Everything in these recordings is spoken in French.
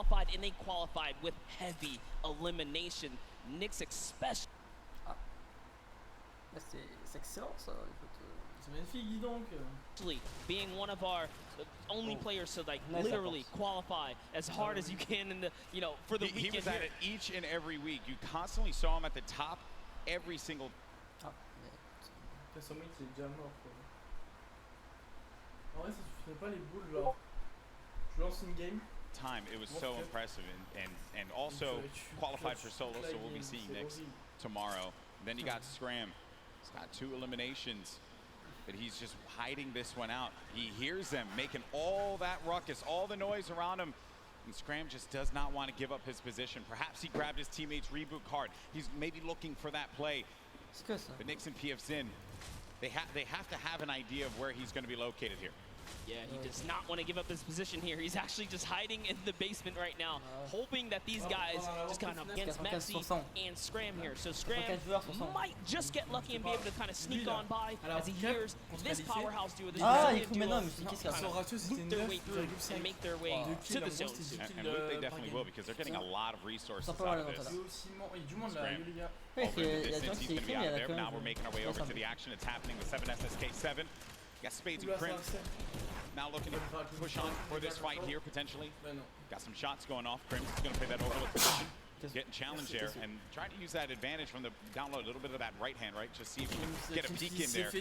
qualified, and they qualified with heavy elimination. Nyx especially. Ah. C'est excellent ça. C'est magnifique, dis donc. Being one of our only players to like literally qualify as hard as you can in the for the weekend. He was at it each and every week. You constantly saw him at the top every single. Après son mec il est déjà mort quoi. En vrai ça suffisait pas les boules genre. Je lance une game. Time it was so impressive and also qualified for solo, so we'll be seeing Nyx tomorrow. And then you got Scram. He's got 2 eliminations. But he's just hiding this one out. He hears them making all that ruckus, all the noise around him. And Scram just does not want to give up his position. Perhaps he grabbed his teammate's reboot card. He's maybe looking for that play. But Nyx and PFZin, they have to have an idea of where he's going to be located here. Yeah, he does not want to give up his position here. He's actually just hiding in the basement right now, hoping that these guys just kind of against Mexi and Scram here. So Scram might just get lucky and be able to kind of sneak on by as he hears this powerhouse duo, this Brazilian duo, loop their way through and make their way to the zone. And loop they definitely will because they're getting a lot of resources out of this. Scram, over in the distance, he's going to be out of there. Now we're making our way over to the action. It's happening with 7SSK7. Got Spades and Crim. Now looking to push on for this fight here, potentially. Got some shots going off. Crim's going to play that overlook position. Getting challenged there and trying to use that advantage from the down low. A little bit of that right hand, right? Just see if you can get a peek in there.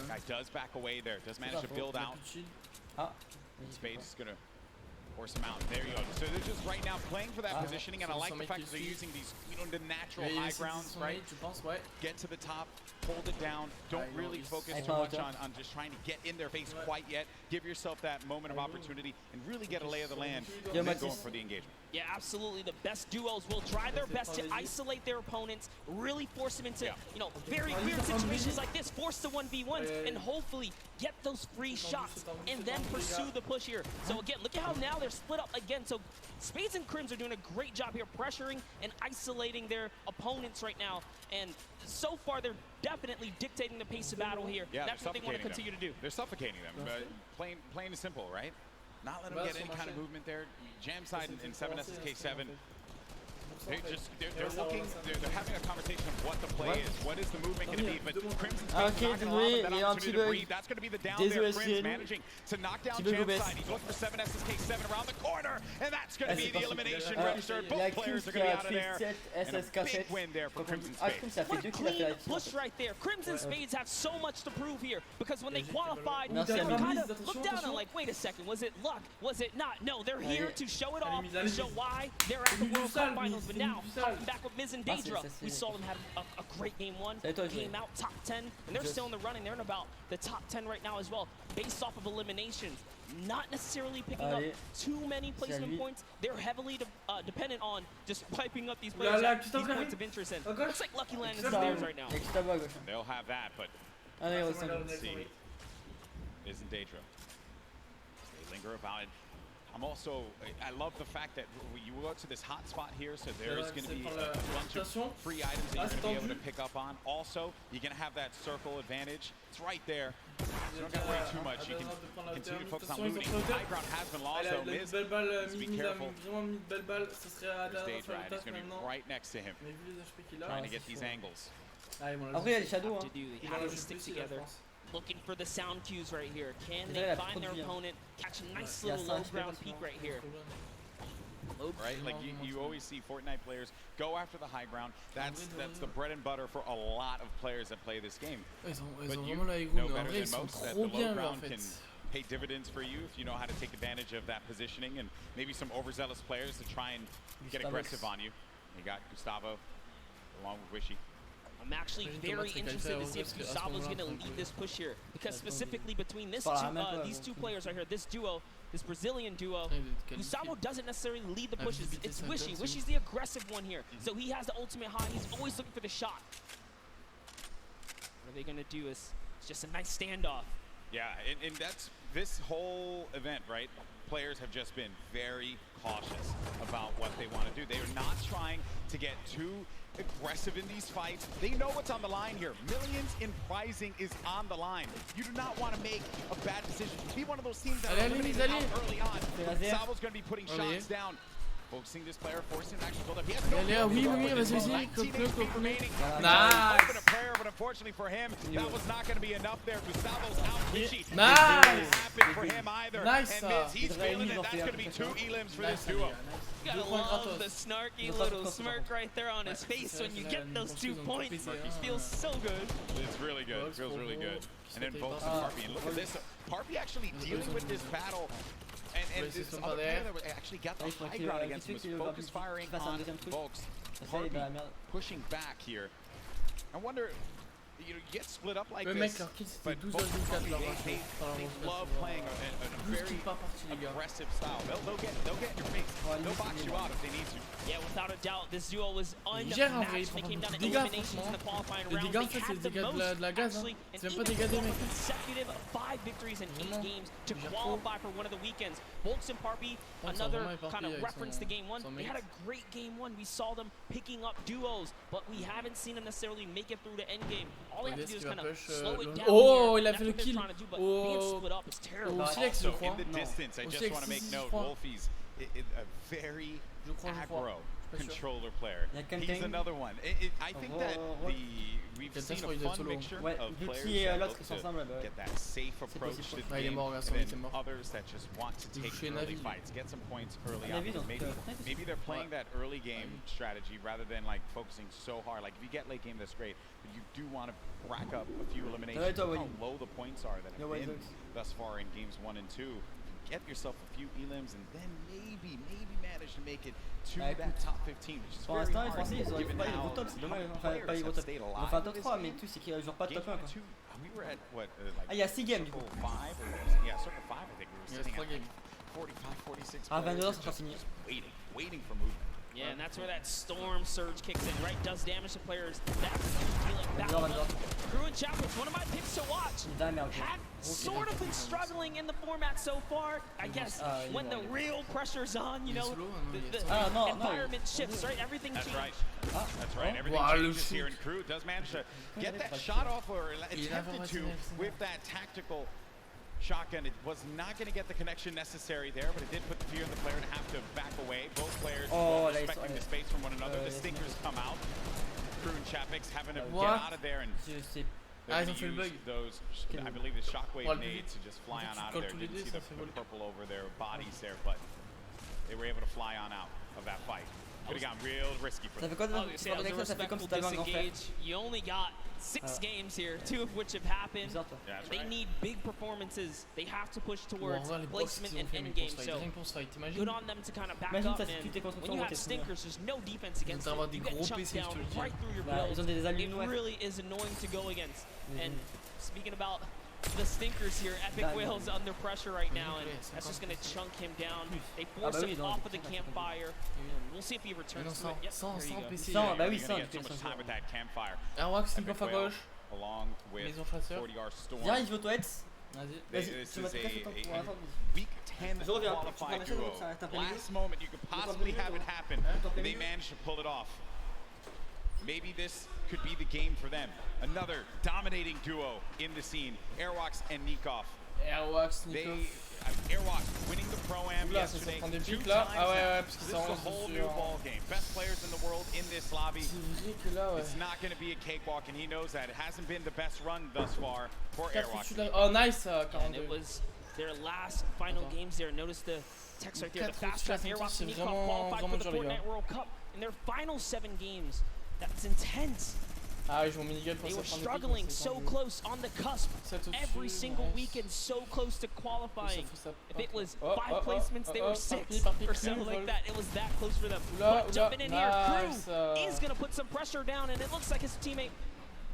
Guy does back away there. Does manage to build out. Spades is going to force him out. There you go. So they're just right now playing for that positioning, and I like the fact that they're using these, the natural high grounds, right? Get to the top, hold it down. Don't really focus too much on just trying to get in their face quite yet. Give yourself that moment of opportunity and really get a lay of the land and then going for the engagement. Yeah, absolutely. The best duos will try their best to isolate their opponents, really force them into, very weird situations like this, force the 1v1s, and hopefully get those free shots and then pursue the push here. So again, look at how now they're split up again. So Spades and Crims are doing a great job here pressuring and isolating their opponents right now. And so far, they're definitely dictating the pace of battle here. Yeah, that's what they want to continue to do. They're suffocating them. Plain and simple, right? Not let them get any kind of movement there. Jam side in 7SSK7. They're looking, they're having a conversation of what the play is, what is the movement going to be, but Crimson's not going to allow them that opportunity to breathe. That's going to be the down there. Crims managing to knock down Jam side. He's looking for 7SSK7 around the corner, and that's going to be the elimination registered. Both players are going to be out of there. And a big win there for Crimson Spades. What a clean push right there. Crimson Spades have so much to prove here, because when they qualified, they were kind of looked down and like, wait a second, was it luck? Was it not? No, they're here to show it off, to show why they're at the World Cup Finals. But now, coming back with Miz and Daedra, we saw them have a great game 1, came out top 10, and they're still in the running. They're in about the top 10 right now as well, based off of eliminations. Not necessarily picking up too many placement points. They're heavily dependent on just piping up these players, these points of interest. And looks like Lucky Land is theirs right now. They'll have that, but let's see. Isn't Daedra? They linger about it. I love the fact that you go to this hot spot here, so there is going to be a bunch of free items that you're going to be able to pick up on. Also, you're going to have that circle advantage. It's right there. You don't got to worry too much. You can continue to focus on looting. The high ground has been lost, so Miz, be careful. There's Daedra, he's going to be right next to him, trying to get these angles. Après, il y a les shadows. How do they stick together? Looking for the sound cues right here. Can they find their opponent? Catch a nice little low ground peak right here. Right, like you always see Fortnite players go after the high ground. That's the bread and butter for a lot of players that play this game. But you know better than most that the low ground can pay dividends for you if you know how to take advantage of that positioning, and maybe some overzealous players to try and get aggressive on you. You got Gustavo along with Wishy. I'm actually very interested to see if Gustavo's going to lead this push here, because specifically between these two players right here, this duo, this Brazilian duo, Gustavo doesn't necessarily lead the pushes. It's Wishy. Wishy's the aggressive one here, so he has the ultimate high. He's always looking for the shot. What are they going to do? It's just a nice standoff. Yeah, and that's this whole event, right? players have just been very cautious about what they want to do. They are not trying to get too aggressive in these fights. They know what's on the line here. Millions in prizing is on the line. You do not want to make a bad decision. Be one of those teams that are eliminated out early on. Savo's going to be putting shots down. Focusing this player, forcing him to actually build up. He has no vas-y, remaining. Nice. Open a prayer, but unfortunately for him, that was not going to be enough there. Gustavo's out pitchy. Nice. Didn't happen for him either. Nice. And Miz, he's feeling it. That's going to be 2 elims for this duo. You gotta love the snarky little smirk right there on his face when you get those 2 points. It feels so good. It's really good. It feels really good. And then Volks and Parpy. And look at this. Parpy actually dealing with this battle. And this other player that actually got the high ground against him was focus firing on Volks. Parpy pushing back here. I wonder, you know, you get split up like this, but both they love playing a very aggressive style. They'll get in your face. They'll box you out if they need to. Yeah, without a doubt, this duo was unmatched. They came down to eliminations in the qualifying round. They had the most, actually, and even consecutive 5 victories in 8 games to qualify for one of the weekends. Volks and Parpy, another kind of reference to game 1. They had a great game 1. We saw them picking up duos, but we haven't seen them necessarily make it through the end game. All they have to do is kind of slow it down. Oh, il a fait le kill. Oh, Also, in the distance, I just want to make note, Wolfie's a very aggro controller player. He's another one. I think that we've seen a fun mixture of players that get that safe approach to the game, and then others that just want to take early fights, get some points early on. Maybe they're playing that early game strategy rather than like focusing so hard. Like if you get late game, that's great, but you do want to rack up a few eliminations. How low the points are that have been thus far in games 1 and 2. Get yourself a few elims and then maybe manage to make it to that top 15, which is pour l'instant, les Français, ils auraient pas les gros top, c'est dommage. Enfin, pas les gros top. Ils vont faire top 3, mais le truc, c'est qu'ils ne jouent pas de top 1. Ah, il y a 6 games du coup. Yeah, circle 5, I think we were sitting at 45, 46. Ah, 22 c'est pas fini. Waiting for movement. Yeah, and that's where that storm surge kicks in, right? Does damage to players. That's dealing back. Crew and Chapels, one of my picks to watch. Have sort of been struggling in the format so far. I guess when the real pressure's on, you know, the environment shifts, right? Everything changes. That's right. Everything changes here, and Crew does manage to get that shot off, or attempted to, with that tactical shotgun. It was not going to get the connection necessary there, but it did put the fear in the player to have to back away. Both players respecting the space from one another. The stinkers come out. Crew and HYPERX having to get out of there, and they're going to use those, I believe, the shockwave nades to just fly on out of there. Didn't see the purple over their bodies there, but they were able to fly on out of that fight. Could have gotten real risky for them. You only got 6 games here, 2 of which have happened. They need big performances. They have to push towards placement and end game. So good on them to kind of back up. And when you have stinkers, there's no defense against them. You get chunked down right through your bills. It really is annoying to go against. And speaking about the stinkers here, Epic Whale's under pressure right now, and that's just going to chunk him down. They force him off of the campfire. We'll see if he returns to it. Yep, there you go. Bah oui, ça. So much time with that campfire. Aorus, il à gauche. Along with 40R Storm. Viens, il va aux toilettes. This is a week 10 qualified duo. Last moment you could possibly have it happen. They managed to pull it off. Maybe this could be the game for them. Another dominating duo in the scene. Airwalks and Nikov. Airwalks winning the Pro-Am yesterday. 2 times now. This is a whole new ball game. Best players in the world in this lobby. It's not going to be a cakewalk, and he knows that. It hasn't been the best run thus far for Airwalks. Oh, nice. And it was their last final games there. Notice the text right there. The fast track Airwalks and Nikov qualified for the Fortnite World Cup in their final 7 games. That's intense. They were struggling so close on the cusp every single weekend, so close to qualifying. If it was 5 placements, they were 6 or something like that. It was that close for them. But jumping in here, Crew is going to put some pressure down, and it looks like his teammate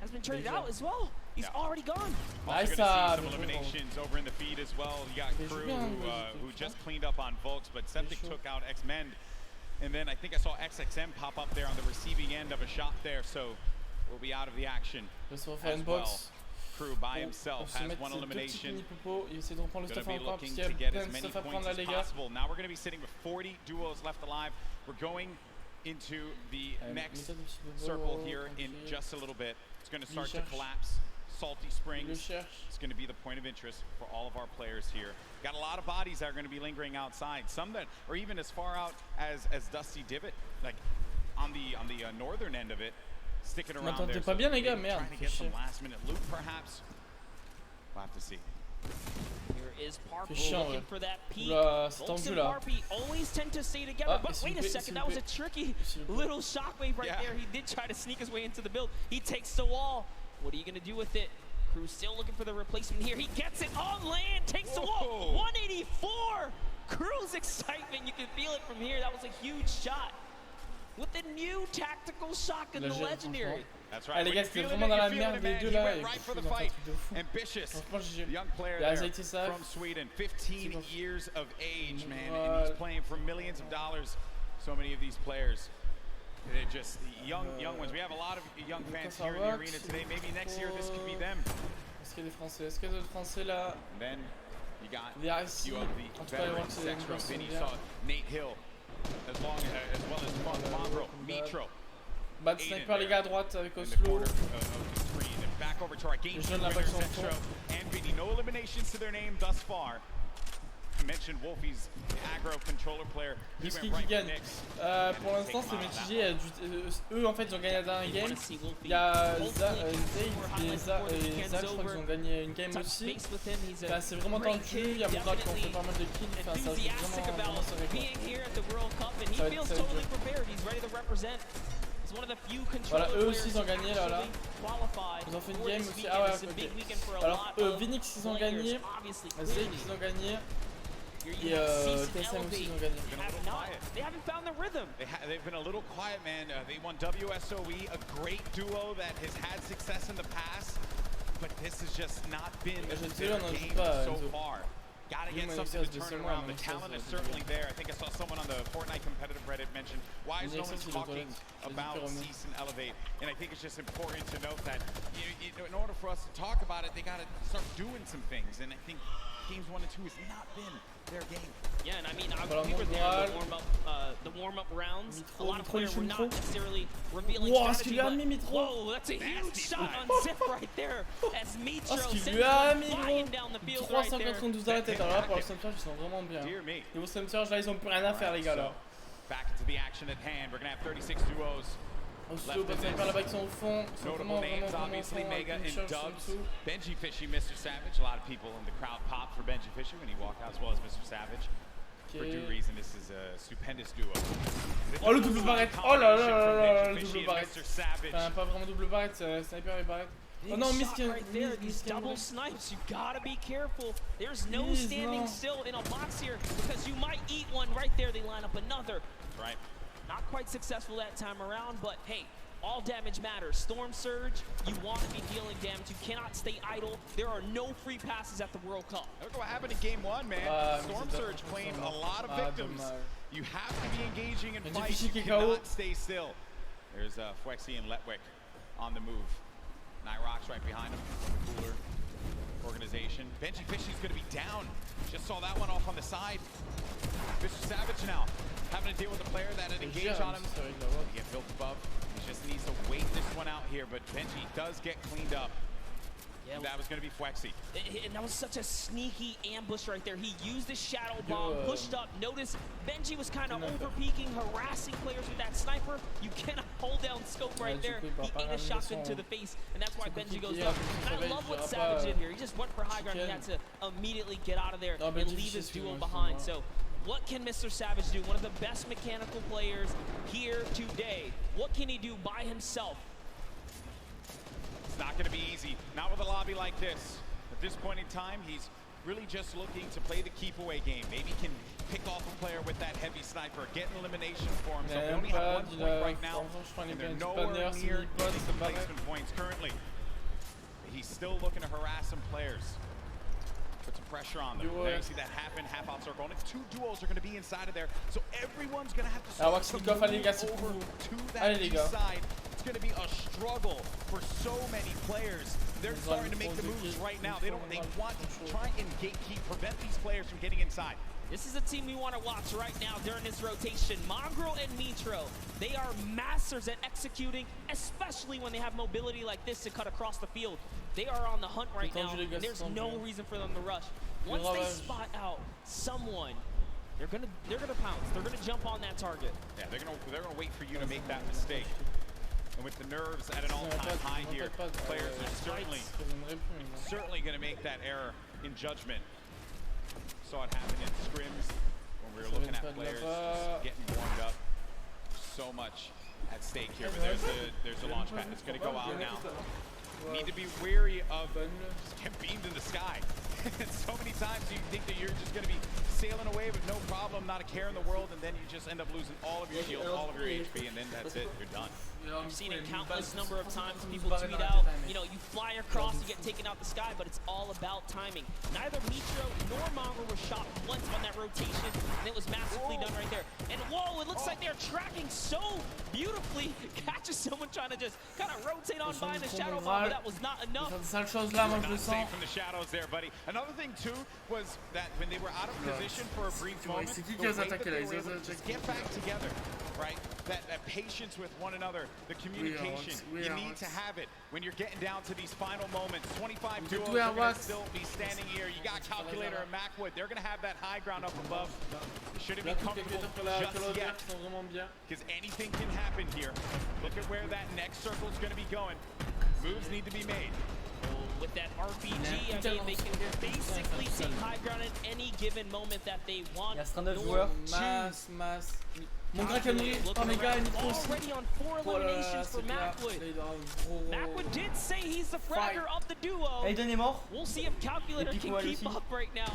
has been traded out as well. He's already gone. Also gonna see some eliminations over in the feed as well. You got Crew who just cleaned up on Volks, but Septic took out X-Mend. And then I think I saw XXM pop up there on the receiving end of a shot there, so we'll be out of the action as well. crew by himself has one elimination. Il essaie de reprendre le stuff Gonna be encore parce looking qu'il y a to get plein as de many stuff à points prendre là as les gars. possible. Now we're going to be sitting with 40 duos left alive. We're going into the next circle here in just a little bit. It's going to start to collapse. Salty Springs is going to be the point of interest for all of our players here. Got a lot of bodies that are going to be lingering outside. Some that are even as far out as Dusty Divot, like on the northern end of it, sticking around there. Pas bien les gars, merde. Trying to get some last-minute loot, perhaps. We'll have to see. Here is Parpy looking for that peak. Volks and Parpy always tend to stay together, but wait a second, that was a tricky little shockwave right there. He did try to sneak his way into the build. He takes the wall. What are you going to do with it? Crew's still looking for the replacement here. He gets it on land, takes the wall. 184! Crew's excitement, you can feel it from here. That was a huge shot. With the new tactical shotgun, the legendary. That's right. Les gars, c'était vraiment dans la merde les deux là. Right for the fight. Ambitious. Young player there from Sweden. 15 years of age, man. And he's playing for millions of dollars. So many of these players. They're just young ones. We have a lot of young fans here in the arena today. Maybe next year this could be them. Est-ce qu'il y a des Français? Est-ce qu'il y a d'autres Français là? And then you got a few of the veterans. Sextro, Vinny saw Nate Hill, as well as Monbro, Mitro. Bad sniper les gars à droite avec Oslo. Back over to our game winners, Sextro and Vinny. No eliminations to their name thus far. I mentioned Wolfie's aggro controller player. Qui gagne. Pour l'instant c'est mitigé. Eux en fait ils ont gagné la dernière game. Il y a Zach et Zach je crois qu'ils ont gagné une game aussi. Enfin, c'est vraiment tendu. Il y a Moudra qui ont fait pas mal de kills. Enfin, ça joue vraiment Voilà, eux aussi ils ont gagné là. Ils ont fait une game aussi. Ah ouais, ok. Alors Vinix ils ont gagné. Zeke ils ont gagné. Et TSM aussi ils ont gagné. They haven't found the rhythm. They've been a little quiet, man. They won WSOE, a great duo that has had success in the past, but this has just not been their game so far. Gotta get something to turn around. The talent is certainly there. I think I saw someone on the Fortnite competitive Reddit mention, why is no one talking about Cease and Elevate? And I think it's just important to note that in order for us to talk about it, they gotta start doing some things. And I think games 1 and 2 has not been their game. Yeah, and I mean, we were there the warm-up rounds. A lot of players were not necessarily revealing strategy, but whoa, that's a huge shot on Zip right there as Mitro sends him flying down the field right there. 392 dans la tête, alors là pour le cimetière ils sont vraiment bien. Niveau cimetière là ils ont plus rien à faire les gars là. Back into the action at hand, we're gonna have 36 duos. Oslo, bad sniper là-bas qui sont au fond. Notable names, obviously, Mega and Dubs. Benji Fishy, Mr. Savage. A lot of people in the crowd popped for Benji Fishy when he walked out, as well as Mr. Savage. For due reason, this is a stupendous duo. Oh le double barrette. Oh là là là là le double barrette. Enfin pas vraiment double barrette, sniper et barrette. Oh non, right there, these double snipes, you gotta be careful. There's no standing still in a box here because you might eat one right there. They line up another. Right. Not quite successful that time around, but hey, all damage matters. Storm Surge, you want to be dealing damage. You cannot stay idle. There are no free passes at the World Cup. Look what happened in game 1, man. Storm Surge claimed a lot of victims. You have to be engaging in fights. You cannot stay still. There's Fwexy and Letwick on the move. Nyrox right behind him. Cooler organization. Benji Fishy's going to be down. Just saw that one off on the side. Mr. Savage now having to deal with a player that had engaged on him. He get built above. He just needs to wait this one out here, but Benji does get cleaned up. Yeah, that was going to be Fwexy. And that was such a sneaky ambush right there. He used the shadow bomb, pushed up. Notice Benji was kind of over-peeking, harassing players with that sniper. You cannot hold down scope right there. He ate a shotgun to the face, and that's why Benji goes down. And I love what Savage did here. He just went for high ground. He had to immediately get out of there and leave his duo behind. So what can Mr. Savage do? One of the best mechanical players here today. What can he do by himself? It's not going to be easy, not with a lobby like this. At this point in time, he's really just looking to play the keep away game. Maybe he can pick off a player with that heavy sniper, get an elimination for him. So we only have 1 point right now, and they're nowhere near any replacement points currently. He's still looking to harass some players. Put some pressure on them. There you see that happen, half out circle. And 2 duos are going to be inside of there. So everyone's going to have to start to move over to that side. It's going to be a struggle for so many players they're starting to make the moves right now. They want to try and gatekeep, prevent these players from getting inside. This is a team we want to watch right now during this rotation. Mongrel and Mitro, they are masters at executing, especially when they have mobility like this to cut across the field. They are on the hunt right now, and there's no reason for them to rush. Once they spot out someone, they're gonna pounce. They're gonna jump on that target. Yeah, they're gonna wait for you to make that mistake. And with the nerves at an all-time high here, players are certainly going to make that error in judgment. Saw it happen in scrims when we were looking at players just getting warmed up. So much at stake here, but there's a launch pad. It's going to go out now. Need to be wary of getting beamed in the sky. So many times you think that you're just going to be sailing away with no problem, not a care in the world, and then you just end up losing all of your shield, all of your HP, and then that's it, you're done. I've seen it countless number of times. People tweet out, you know, you fly across, you get taken out the sky, but it's all about timing. Neither Mitro nor Mongrel were shot once on that rotation, and it was masterfully done right there. And whoa, it looks like they're tracking so beautifully. Catches someone trying to just kind of rotate on by in the shadow bomb, but that was not enough. Sale chose là, moi je le sens. From the shadows there, buddy. Another thing too was that when they were out of position for a brief moment, c'est qui a attaqué là? Ils just get back together, right? That patience with one another, the communication, you need to have it when you're getting down to these final moments. 25 duos are going to still be standing here. You got Calculator and Macwood. They're going to have that high ground up above. Shouldn't be comfortable just yet, because anything can happen here. Look at where that next circle is going to be going. Moves need to be made. With that RPG, I mean, they can basically take high ground at any given moment that they want. Masse. Mon gars qui a mourir par mes gars, il est already on 4 eliminations for Macwood. Macwood did say he's the fragger of the duo. Aiden est mort. We'll see if Calculator can keep up right now.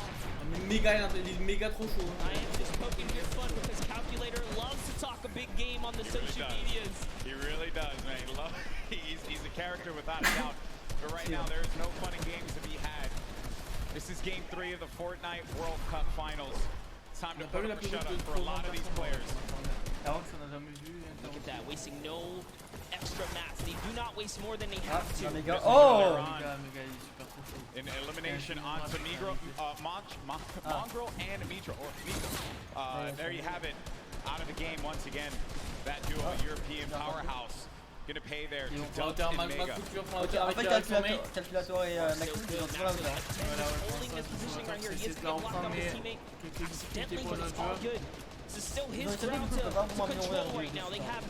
Il est méga trop chaud. I am just poking your fun because Calculator loves to talk a big game on the social medias. He really does, man. He's a character without a doubt. But right now, there's no fun and games to be had. This is game 3 of the Fortnite World Cup Finals. It's time to put up a shut-up for a lot of these players. Look at that, wasting no extra mats. They do not waste more than they have to. An elimination onto Mongrel and Mitro. There you have it. Out of the game once again. That duo, European powerhouse. Gonna pay there to Dub and Mega. En fait, Calculator et Macwood, ils ont toujours la hauteur. Holding this position right here. He is going to lock up his teammate accidentally, but it's all good. This is still his ground to control right now. They have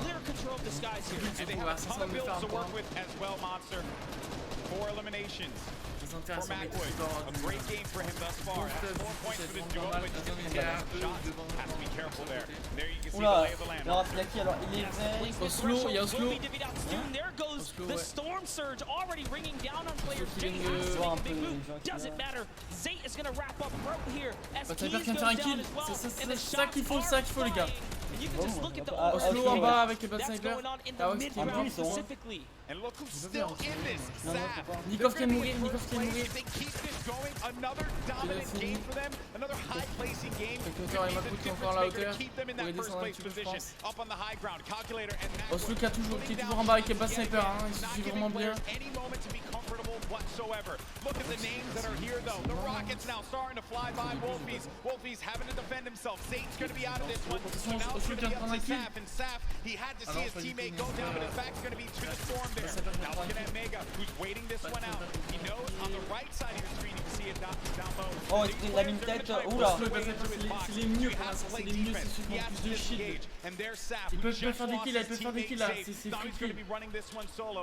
clear control of the skies here. And they have a ton of builds to work with as well, Monster. 4 eliminations for Macwood. A great game for him thus far. That's 4 points for the duo, but he's going to get shots. Have to be careful there. There you can see the lay of the land. Alors il est Oslo, il y a Oslo. There goes the storm surge already ringing down on players. Jay has to make a big move. Doesn't matter. Zate is going to wrap up right here as Keys goes down as well. C'est ça qu'il faut les gars. And you can just look at the Oslo en bas avec les bad that's snipers. going on in the mid-round specifically. And look who's still in this. Sap. Nikov qui est mourir. If they keep this going, another dominant game for them, another high-placing game. Keep them in that first-place position, up on the high ground. Calculator and Oslo qui est toujours en bas avec les bad snipers. Il suffit vraiment bien. Any moment to be comfortable whatsoever. Look at the names that are here, though. The Rockets now starting to fly by Wolfies. Wolfies having to defend himself. Zate's going to be out of this one. So now it's going to be up to Saf. And Saf, he had to see his teammate go down, but his back's going to be to the storm there. Now looking at Mega, who's waiting this one out. He knows on the right side of your screen, you can see it down low. Oh, il a mis une tête. Oula. C'est les mieux pour l'instant. C'est les mieux, c'est ceux qui ont plus de shield. Ils peuvent faire des kills là. C'est free.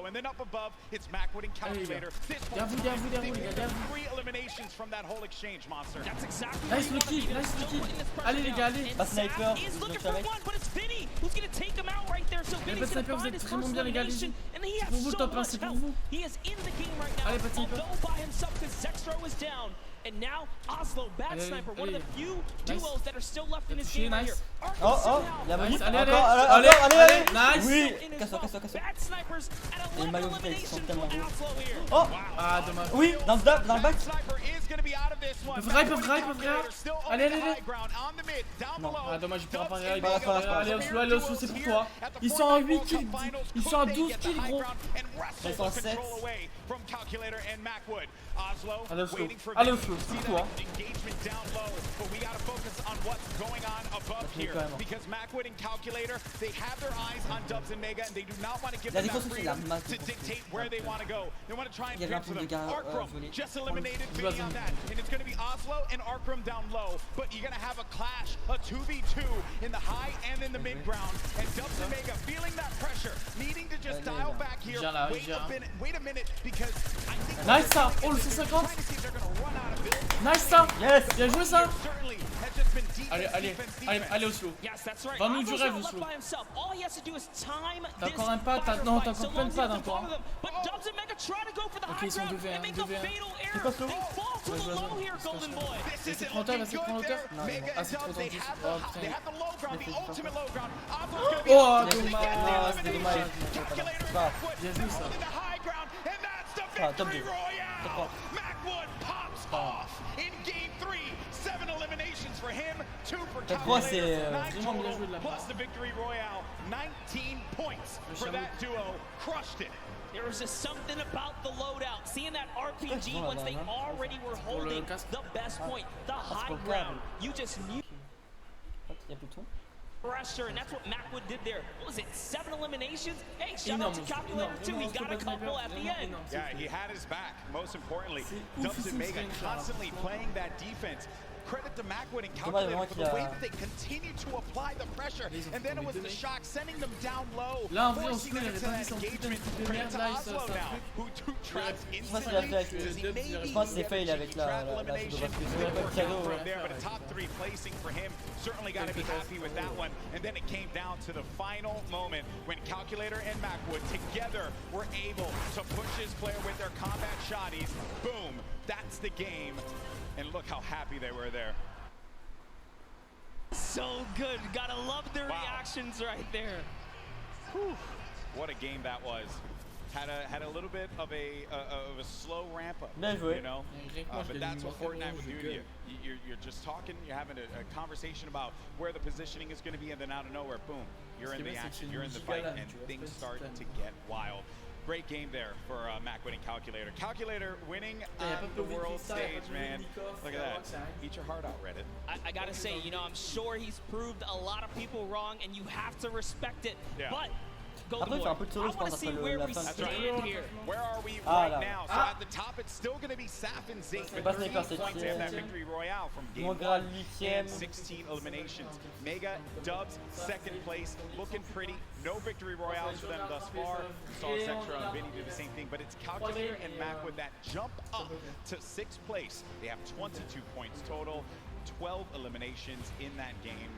And then up above, it's Macwood and Calculator. Derrière vous, les gars, derrière vous. 3 eliminations from that whole exchange, Monster. That's exactly Nice le kill. Allez les gars, allez. Pas sniper. He's looking for one, but it's Vinny who's going to take him out right there. So Vinny's going to find his first elimination, and he has so much health. He is in the game right now, although by himself because Zextro is down. And now Oslo, Bad Sniper, one of the few duos that are still left in this Touché, game right nice. here. Oh, il y a Nice, Moyen. allez, Encore, allez, allez, allez, nice. Oui, casse-toi, casse-toi, casse-toi. Bad Snipers at 11 maillots de tête, ils sont eliminations tellement for beaux. Oslo here. Oh, Ah, dommage. oui, dans le back. Peuvent rail. Allez, allez, allez. Non. Ah, dommage, il pourra pas rail. Pas grave. Allez, Oslo, c'est pour toi. Ils sont à 8 kills. Ils sont à 12 kills, gros. Ils sont à 7. Allez, Oslo. Allez, Oslo, c'est pour toi. La défense aussi, la masse. Il y avait un peu de gars volés. Just eliminated Vinny on that, and it's going to be Oslo and Arkram down low, but you're going to have a clash, a 2v2 in the high and in the mid ground, and Dubs and Mega feeling that pressure, needing to just dial back here, wait a minute, because I think Nice ça. Oh, le 150. Nice ça. Yes. Bien joué ça. Allez, Oslo. Va-nous du rêve, Oslo. T'as encore un pad, non, t'as encore plein de pads encore. Ok, ils sont 2v1. C'est quoi Slow? C'est trop hauteur, c'est trop hauteur. Non, Ah, c'est trop tendu. Oh putain. Oh, dommage. C'était dommage. Bien joué ça. Ah, top 2. Top 3, c'est Vraiment bien joué de la part. There was just something about the loadout. Seeing that RPG once they already were holding the best point, the high ground. You just knew pressure, and that's what Macwood did there. What was it, 7 eliminations? Hey, shout out to Calculator too. He got a couple at the end. Yeah, he had his back, most importantly. Dubs and Mega constantly playing that defense. Credit to Macwood and Calculator for the way that they continue to apply the pressure, and then it was the shock sending them down low. Là, en vrai, on se met, il avait pas dit son putain de truc de merde, là, il se who two traps Je pense qu'il a fait avec je pense que c'est fail avec la cadeau from there, but a top 3 placing for him. Certainly got to be happy with that one. And then it came down to the final moment when Calculator and Macwood together were able to push his player with their combat shotties. Boom, that's the game. And look how happy they were there. So good. Gotta love the reactions right there. Whew. What a game that was. Had a little bit of a slow ramp up, you know, but that's what Fortnite would do to you. You're just talking, you're having a conversation about where the positioning is going to be, and then out of nowhere, boom, you're in the action, you're in the fight, and things start to get wild. Great game there for Macwood and Calculator. Calculator winning on the world stage, man. Look at that. Eat your heart out, Reddit. I gotta say, you know, I'm sure he's proved a lot of people wrong, and you have to respect it. Yeah. But Après, il fait un peu de solo, je pense, après la fin. Where are we right now? So at the top, it's still going to be Saf and Zeke with 13 points. They have that victory royale from game 1 and 16 eliminations. Mega, Dubs, second place, looking pretty. No victory royales for them thus far. We saw Centra and Vinny do the same thing, but it's Calculator and Macwood that jump up to 6th place. They have 22 points total, 12 eliminations in that game.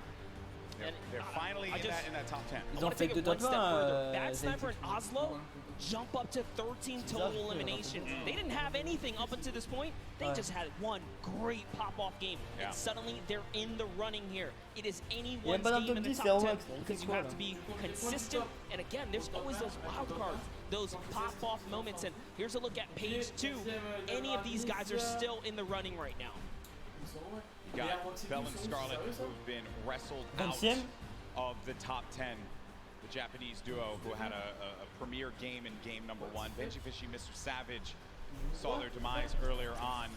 They're finally in that top 10. Ils ont fait 2 top 1. Bad Sniper and Oslo jump up to 13 total eliminations. They didn't have anything up until this point. They just had one great pop-off game. And suddenly they're in the running here. It is anyone's game in the top 10 because you have to be consistent. And again, there's always those wild cards, those pop-off moments. And here's a look at page 2. Any of these guys are still in the running right now. You got Bell and Scarlet, who've been wrestled out of the top 10. The Japanese duo who had a premier game in game number 1. Benji Fishy, Mr. Savage saw their demise earlier on.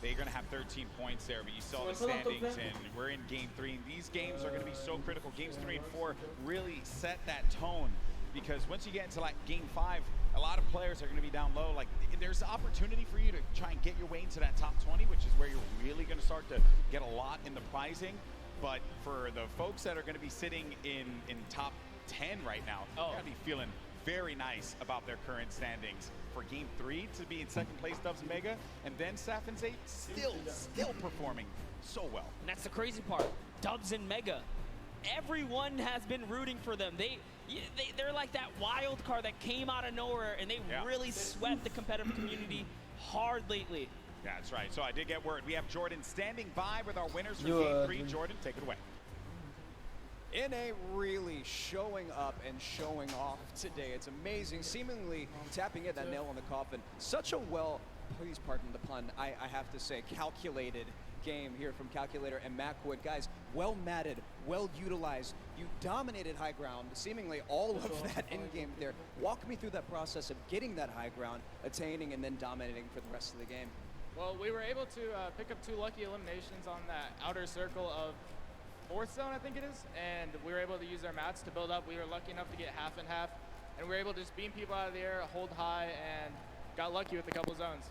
They're going to have 13 points there, but you saw the standings, and we're in game 3. And these games are going to be so critical. Games 3 and 4 really set that tone, because once you get into like game 5, a lot of players are going to be down low. Like, there's an opportunity for you to try and get your way into that top 20, which is where you're really going to start to get a lot in the prizing. But for the folks that are going to be sitting in top 10 right now, they're going to be feeling very nice about their current standings. For game 3 to be in 2nd place, Dubs and Mega, and then Saf and Zay still performing so well. And that's the crazy part. Dubs and Mega, everyone has been rooting for them. They're like that wild card that came out of nowhere, and they really swept the competitive community hard lately. Yeah, that's right. So I did get word. We have Jordan standing by with our winners for Game 3. Jordan, take it away. NA really showing up and showing off today. It's amazing, seemingly tapping at that nail on the coffin. Such a please pardon the pun, I have to say, calculated game here from Calculator and Macwood. Guys, well matted, well utilized. You dominated high ground, seemingly all of that in-game there. Walk me through that process of getting that high ground, attaining, and then dominating for the rest of the game. Well, we were able to pick up 2 lucky eliminations on that outer circle of 4th zone, I think it is, and we were able to use our mats to build up. We were lucky enough to get half and half, and we were able to just beam people out of the air, hold high, and got lucky with a couple zones.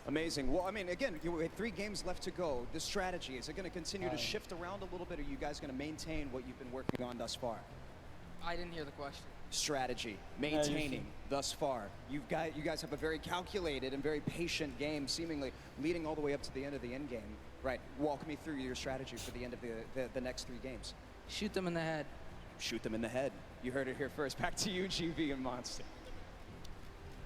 Amazing. Well, I mean, again, you had 3 games left to go. The strategy, is it going to continue to shift around a little bit, or are you guys going to maintain what you've been working on thus far? I didn't hear the question. Strategy, maintaining thus far. You guys have a very calculated and very patient game, seemingly leading all the way up to the end of the end game. Right, walk me through your strategy for the end of the next 3 games. Shoot them in the head. Shoot them in the head. You heard it here first. Back to you, GV and Monster.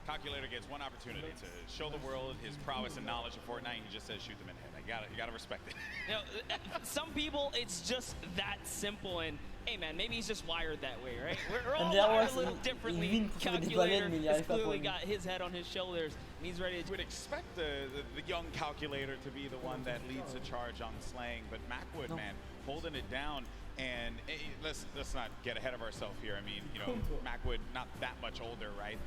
Calculator gets one opportunity to show the world his prowess and knowledge of Fortnite, and he just says shoot them in the head. You gotta respect it. You know, some people, it's just that simple, and hey man, maybe he's just wired that way, right? We're all wired a little differently. Calculator has clearly got his head on his shoulders, and he's ready to... You would expect the young Calculator to be the one that leads the charge on slaying, but Macwood, man, holding it down. And let's not get ahead of ourselves here. I mean, you know, Macwood not that much older, right?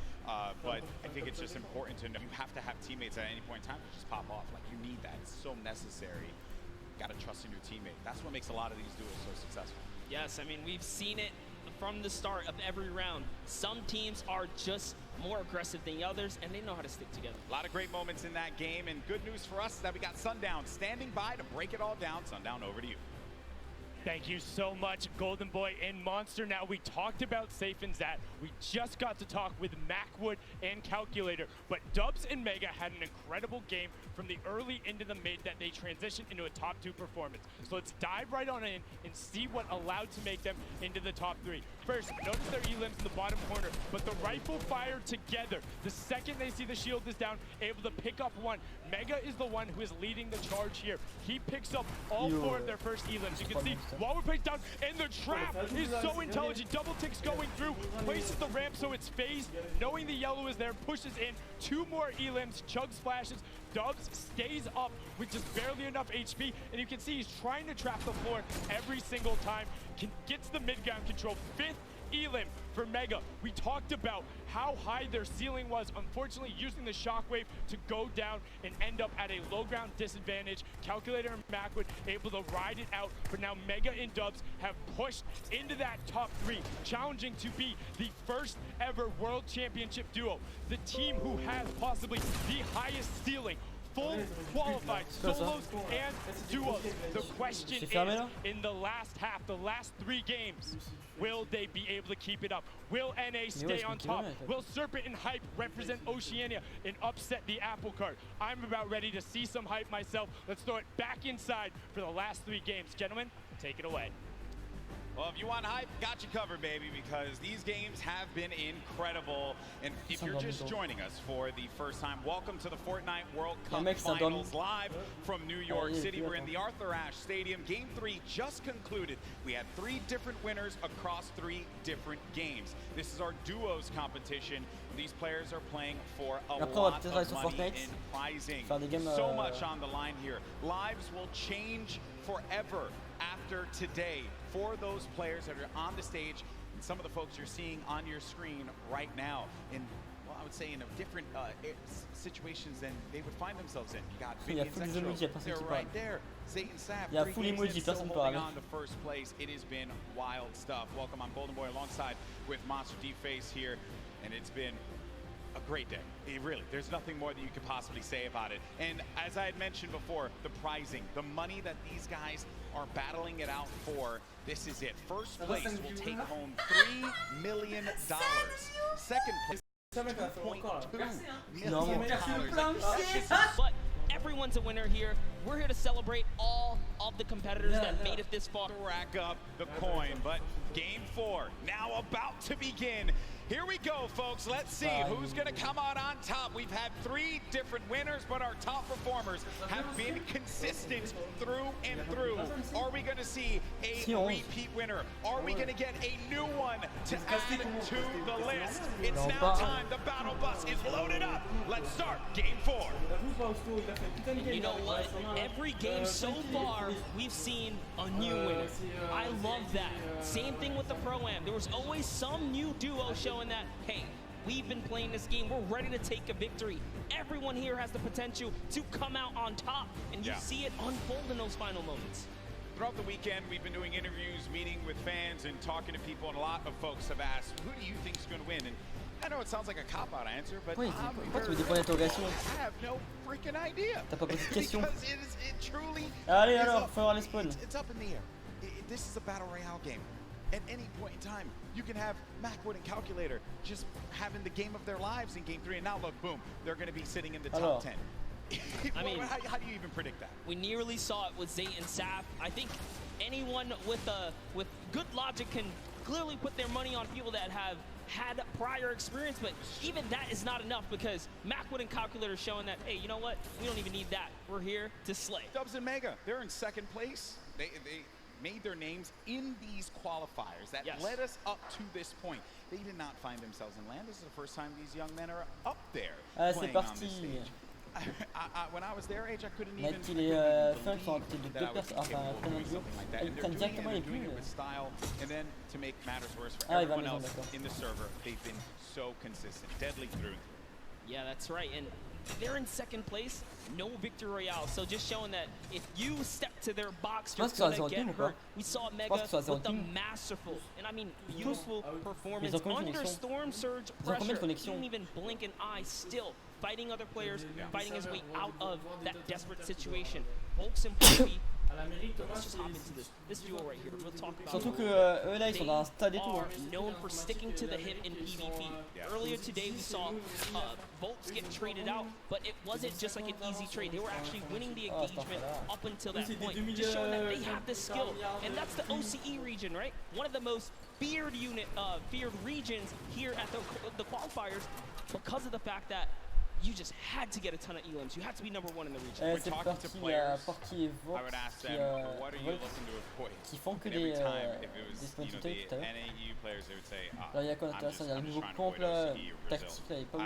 But I think it's just important to know you have to have teammates at any point in time to just pop off. Like, you need that. It's so necessary. You got to trust in your teammate. That's what makes a lot of these duos so successful. Yes, I mean, we've seen it from the start of every round. Some teams are just more aggressive than the others, and they know how to stick together. A lot of great moments in that game, and good news for us is that we got Sundown standing by to break it all down. Sundown, over to you. Thank you so much, Golden Boy and Monster. Now, we talked about Safe and Zat. We just got to talk with Macwood and Calculator, but Dubs and Mega had an incredible game from the early into the mid that they transitioned into a top 2 performance. So let's dive right on in and see what allowed to make them into the top 3. First, notice their elims in the bottom corner, but the rifle fire together. The second they see the shield is down, able to pick up 1. Mega is the one who is leading the charge here. He picks up all 4 of their first elims. You can see Waller plays down, and the trap is so intelligent. Double ticks going through, places the ramp so it's phased, knowing the yellow is there, pushes in 2 more elims, chug splashes. Dubs stays up with just barely enough HP, and you can see he's trying to trap the floor every single time. Gets the mid-ground control. 5th elim for Mega. We talked about how high their ceiling was, unfortunately using the shockwave to go down and end up at a low ground disadvantage. Calculator and Macwood able to ride it out, but now Mega and Dubs have pushed into that top 3, challenging to be the first ever World Championship duo. The team who has possibly the highest ceiling, full qualified solos and duos. The question is, in the last half, the last 3 games, will they be able to keep it up? Will NA stay on top? Will Serpent and Hype represent Oceania and upset the apple cart? I'm about ready to see some hype myself. Let's throw it back inside for the last 3 games. Gentlemen, take it away. Well, if you want hype, got you covered, baby, because these games have been incredible. And if you're just joining us for the first time, welcome to the Fortnite World Cup Finals live from New York City. We're in the Arthur Ashe Stadium. Game 3 just concluded. We had 3 different winners across 3 different games. This is our duos competition. These players are playing for a lot of money in prizing. So much on the line here. Lives will change forever after today for those players that are on the stage and some of the folks you're seeing on your screen right now in, well, I would say in a different situations than they would find themselves in. You got Vinny and Zextro, they're right there. Zayt and Saf, 3 games in, still holding on to first place. It has been wild stuff. Welcome, I'm Golden Boy alongside with Monster D-Face here, and it's been a great day. Really, there's nothing more that you could possibly say about it. And as I had mentioned before, the prizing, the money that these guys are battling it out for, this is it. First place will take home $3 million. Second place, $2.2 million. But everyone's a winner here. We're here to celebrate all of the competitors that made it this far. Rack up the coin, but game 4 now about to begin. Here we go, folks. Let's see who's going to come out on top. We've had 3 different winners, but our top performers have been consistent through and through. Are we going to see a repeat winner? Are we going to get a new one to add to the list? It's now time. The battle bus is loaded up. Let's start game 4. You know what? Every game so far, we've seen a new winner. I love that. Same thing with the Pro-Am. There was always some new duo showing that, hey, we've been playing this game, we're ready to take a victory. Everyone here has the potential to come out on top, and you see it unfold in those final moments. Throughout the weekend, we've been doing interviews, meeting with fans, and talking to people, and a lot of folks have asked, who do you think is going to win? And I know it sounds like a cop-out answer, but I have no freaking idea. T'as pas posé de question. Because it truly Allez alors, faut avoir les spawns. It's up in the air. This is a battle royale game. At any point in time, you can have Macwood and Calculator just having the game of their lives in Game 3, and now look, boom, they're going to be sitting in the top 10. I mean, how do you even predict that? We nearly saw it with Zay and Saf. I think anyone with good logic can clearly put their money on people that have had prior experience, but even that is not enough because Macwood and Calculator are showing that, hey, you know what? We don't even need that. We're here to slay. Dubs and Mega, they're in second place. They made their names in these qualifiers that led us up to this point. They did not find themselves in land. This is the first time these young men are up there playing on this stage. When I was their age, I couldn't even believe that I would be capable of doing something like that. And they're doing it and doing it with style. And then to make matters worse for everyone else in the server, they've been so consistent, deadly through. Yeah, that's right. And they're in second place, no victory royale. So just showing that if you step to their box, you're gonna get hurt. We saw Mega with a masterful, and I mean beautiful performance under Storm Surge pressure. He didn't even blink an eye, still fighting other players, fighting his way out of that desperate situation. Volks and Poppy. Let's just hop into this duo right here. We'll talk about surtout que eux là ils sont dans un stade et tout. Are known for sticking to the hip in PvP. Earlier today we saw Volks get traded out, but it wasn't just like an easy trade. They were actually winning the engagement up until that point, just showing that they have this skill. And that's the OCE region, right? One of the most feared regions here at the qualifiers because of the fact that you just had to get a ton of elims. You had to be number 1 in the region. C'est parti Porky et Vox qui font que des spawns tout à l'heure. Alors il y a quoi d'intéressant? Il y a le nouveau comp là, tactique là, il est pas ouf.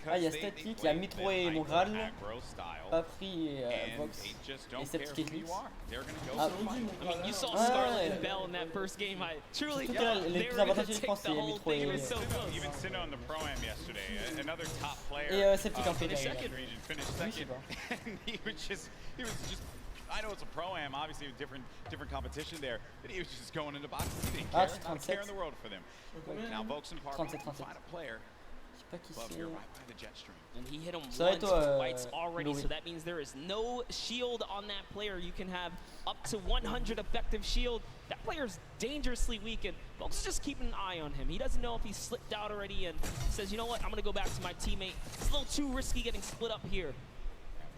Ah, il y a statique, il y a Mitro et Moral, pas pris et Vox et Septic Eclipse. I mean, you saw Scarlet and Bell in that first game. I truly thought they were going to take the whole thing. It was so close. Even Sinnoh on the Pro-Am yesterday, another top player. Et Septic en finished second. Finished second. And he was just, I know it's a Pro-Am, obviously with different competition there, but he was just going into boxes. He didn't care. Not a care in the world for them. Now Volks and Park find a player. Love here right by the jet stream. And he hit him once twice already, so that means there is no shield on that player. You can have up to 100 effective shield. That player's dangerously weak, and folks just keeping an eye on him. He doesn't know if he's slipped out already and says, you know what, I'm going to go back to my teammate. It's a little too risky getting split up here.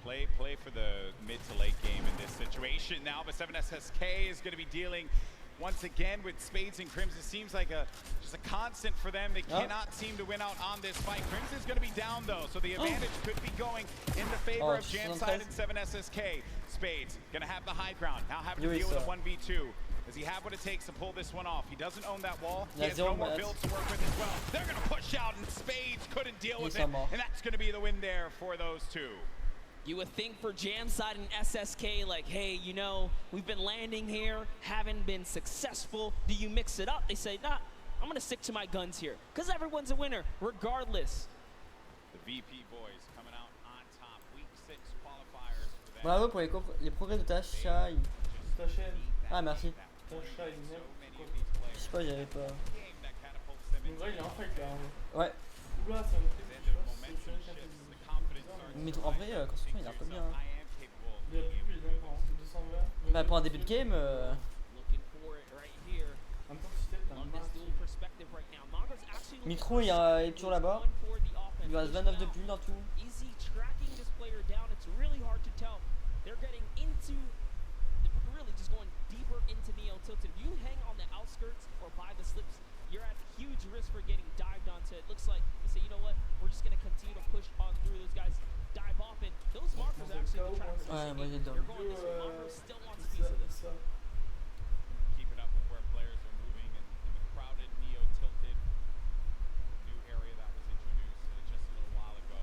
Play for the mid to late game in this situation now, but 7SSK is going to be dealing once again with Spades and Crimson. Seems like just a constant for them. They cannot seem to win out on this fight. Crimson's going to be down though, so the advantage could be going in the favor of Jamside and 7SSK. Spades going to have the high ground, now having to deal with a 1v2. Does he have what it takes to pull this one off? He doesn't own that wall. He has no more builds to work with as well. They're going to push out, and Spades couldn't deal with it, and that's going to be the win there for those two. You would think for Jamside and SSK, like, hey, you know, we've been landing here, haven't been successful. Do you mix it up? They say, nah, I'm going to stick to my guns here, because everyone's a winner, regardless. The VP boys coming out on top. Week 6 qualifiers for them. Bravo pour les progrès de Tasha. Ah, merci. Je sais pas, j'avais pas. Il est en fight là. Ouais. Oula, Mais en vrai, construction il est un peu bien. Il y a plus, il est encore 220. Bah, pour un début de game. Mitro il est toujours là-bas. Il lui reste 29 de build en tout. Into Neo tilted. If you hang on the outskirts or by the slips, you're at huge risk for it looks like they say, you know what, we're just gonna continue to push on through. Those guys dive off, and those markers actually the trappers. Ouais, moi j'ai You're going this way. Marker still wants a piece of this. Keeping up with where players are moving in the crowded, neo-tilted new area that was introduced just a little while ago.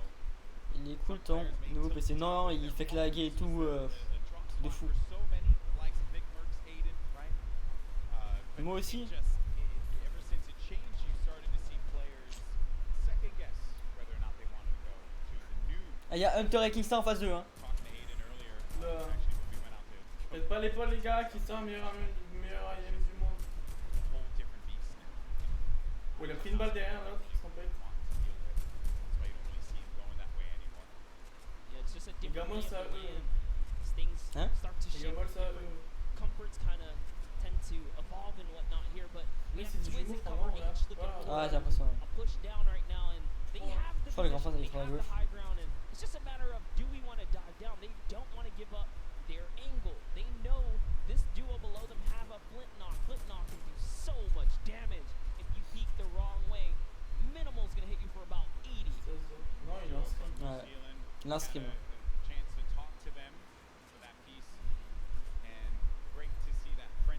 Il est cool ton nouveau PC. Non, il fait claguer et tout. De fou. Moi aussi. Ah, il y a Hunter et Kingston en phase 2 hein. Faites pas l'épaule les gars, Kingston meilleur IM du monde. Oh, il a pris une balle derrière l'autre, il se trompait. Les gamins ça eux. Hein? Les gamins ça eux. Mais c'est du jumeau vraiment là. Ah, j'ai l'impression. Je crois que les grands frères ils font la gauche. It's just a matter of, do we want to dive down? They don't want to give up their angle. They know this duo below them have a flint knock. Flint knock can do so much damage if you peek the wrong way. Minimal's going to hit you for about 80. Non, il a un scream. Ouais, il a un scream.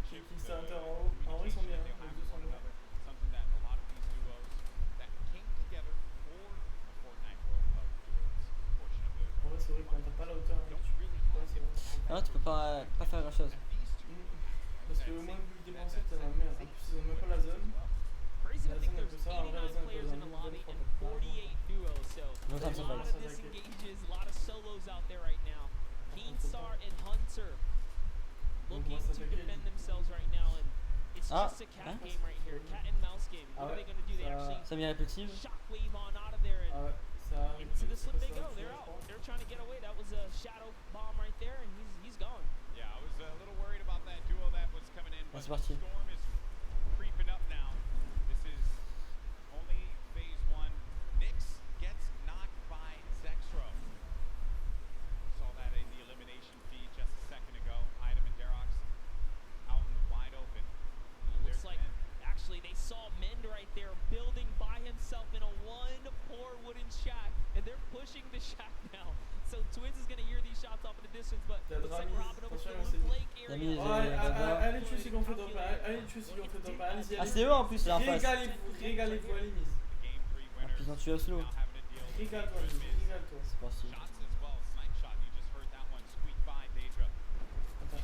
Qui Hunter en haut. En vrai, ils sont bien. Les deux sont bien. C'est vrai qu'on n'a pas la hauteur. Non, tu peux pas faire grand chose. Parce que moi, vu que dépenser, t'as la merde. En plus, ils ont même pas la zone. La zone, elle peut ça. En vrai, la zone, elle peut ça. Donc, ça me semble. Ah, hein? Semi-répétitive. Ah ouais. Into the slip they go. They're out. They're trying to get away. That was a shadow bomb right there, and he's gone. Yeah, I was a little worried about that duo that was coming in, but C'est parti. Storm is creeping up now. This is only phase 1. Nyx gets knocked by Zexro. Saw that in the elimination feed just a second ago. Item and Derox out in the wide open. Looks like actually they saw Mend right there building by himself in a one poor wooden shack, and they're pushing the shack now. So Twins is going to hear these shots off in the distance, but looks like we're hopping over to the Blue Lake area. Allez tuer ceux qui ont fait drop, allez tuer ceux qui ont fait drop, allez-y. Ah, c'est eux en plus là en face. Régalez-vous, allez mise. Ah, puis ils ont tué Oslo. Régale-toi, régale-toi. C'est parti.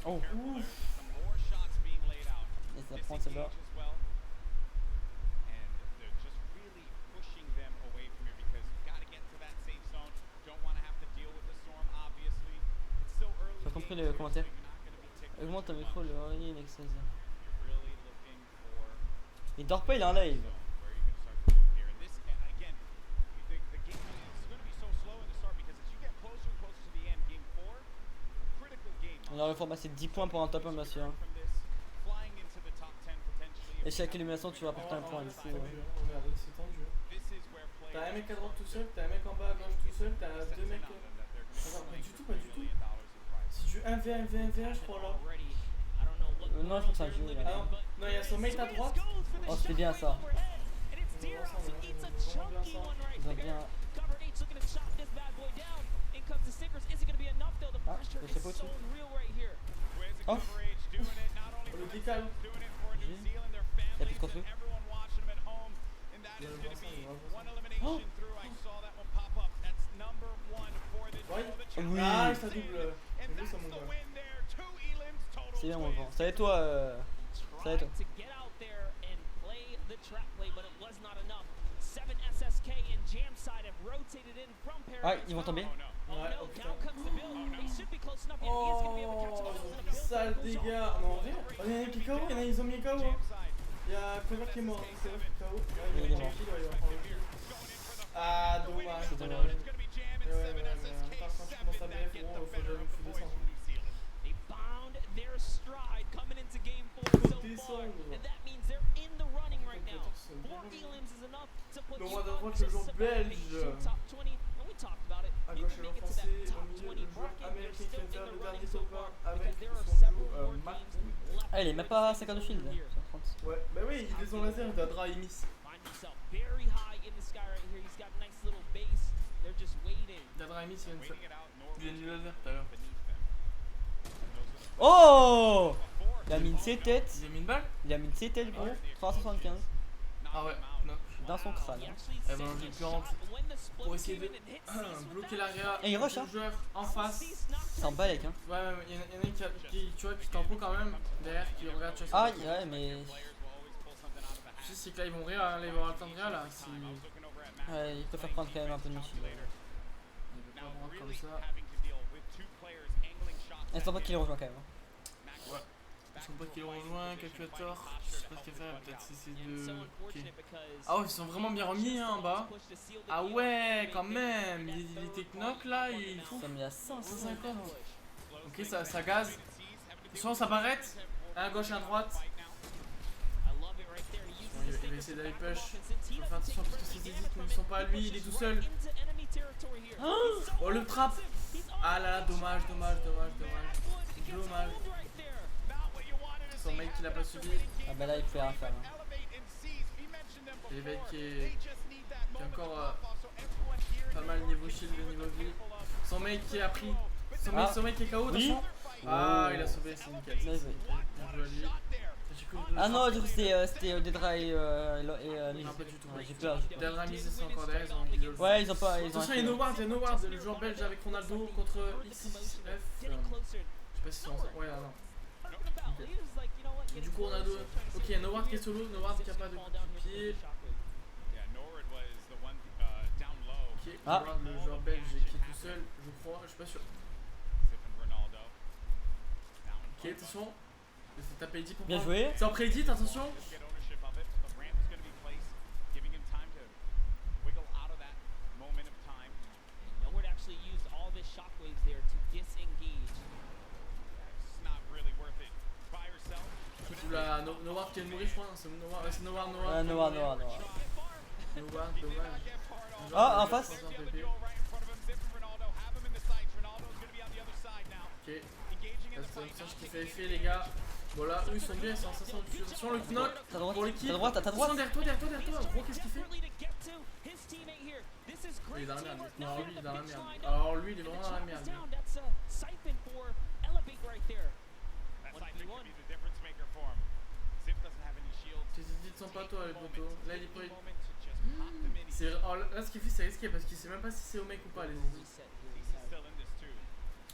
Oh, ouf. Et ça prend celle-là. J'ai pas compris le commentaire. Augmente ton micro, le oreiller Nextaz. Il dort pas, il est en live. On a reformaté 10 points pour un top 1 bien sûr. Et chaque élimination tu vas apporter un point. Regarde, c'est tendu. T'as un mec à droite tout seul, t'as un mec en bas à gauche tout seul, t'as deux mecs. Attends, pas du tout, pas du tout. C'est du 1v1, 1v1, je crois là. Non, je pense que c'est un jeu. Ah non, non, il y a son mate à droite. Oh, c'était bien ça. Ils ont bien. Ah, je sais pas où. Oh, Le décale. Il a plus de construit. Oh. Oui. Ah, ça double. C'est ça mon gars. C'est bien mon grand. Ça va être toi. Ça va être toi. Ah, ils vont tomber. Ouais, oh putain. Oh, sale dégâts. Non, en vrai, il y en a qui KO, ils ont mis KO. Il y a Clover qui est mort, Clover qui est KO. Ouais, il est mort. Ah, dommage. C'est dommage. Ouais, mais attends, quand tu commences à BF, gros, faut que j'aille me descendre. Le roi de droite, le joueur belge. À gauche, le français. Au milieu, le joueur américain qui vient de faire le dernier top 1 avec son duo Mac. Ah, il est même pas à 50 de shield. Ouais, bah oui, il est son laser, il doit Draimis. Dadra Amy, c'est une nul laser tout à l'heure. Oh! Il a mis une C-tête. Il a mis une balle? Il a mis une C-tête gros, 375. Ah ouais, non. Dans son crâne. Eh ben j'ai plus rentre pour essayer de bloquer l'arrière. Et il rush hein. Joueur en face. C'est en balèque hein. Ouais, il y en a qui tu vois qui tempo quand même derrière qui regarde chaque fois. Ah ouais mais. Je sais c'est que là ils vont rire, hein, ils vont avoir le temps de rire là. Si... Ouais, il préfère prendre quand même un peu de missile. Il veut pas voir comme ça. Et c'est pas qu'il les rejoint quand même. Ouais. Je sens pas qu'ils l'ont rejoint, calculator. Je sais pas ce qu'il fait, peut-être c'est de. Okay. Ah ouais, ils sont vraiment bien remis hein, en bas. Ah ouais, quand même. Il était knock là, il faut. Ça met à 550. Ok, ça gaze. Attention, ça barrette. Un à gauche et un à droite. Il va essayer d'aller push. Il faut faire attention parce que ces élites ne sont pas à lui, il est tout seul. Oh le trap. Ah là là, dommage. Son mec qui l'a pas subi. Ah bah là il pouvait rien faire. Hein. Et le mec qui est encore pas mal niveau shield et niveau vie. Son mec qui a pris. Son mec qui est KO, attention. Ah il a sauvé, c'est nickel. Bien joué à lui. Ah non, du coup c'était Dedra et non, pas du tout. J'ai peur. Dedra et c'est encore derrière. Ouais, ils ont pas. Attention, il y a No Ward, le joueur belge avec Ronaldo contre XXF. Je sais pas si c'est en ça. Ouais, non. Okay. Du coup, Ronaldo. Ok, il y a No Ward qui est solo, No Ward qui a pas de pied. Ok, ah. Le joueur belge qui est tout seul, je crois, je suis pas sûr. Ok, attention. C'est tapé edit pour bien joué. C'est en pré-edit, attention. Oula, No Ward qui vient de mourir, je crois. C'est No Ward. No Ward. Dommage. Ah, en face. Ok. C'est ce qui fait effet, les gars. Voilà, eux ils sont bien, ils sont en 500 dessus. Attention, le knock pour l'équipe. T'as droite. Derrière toi. Gros, qu'est-ce qu'il fait? Il est dans la merde. Non, lui il est dans la merde. Alors, lui il est vraiment dans la merde. Tes idées sont pas toi, les potos. Là, il est pas. Là, ce qu'il fait, c'est risqué parce qu'il sait même pas si c'est au mec ou pas, les idées.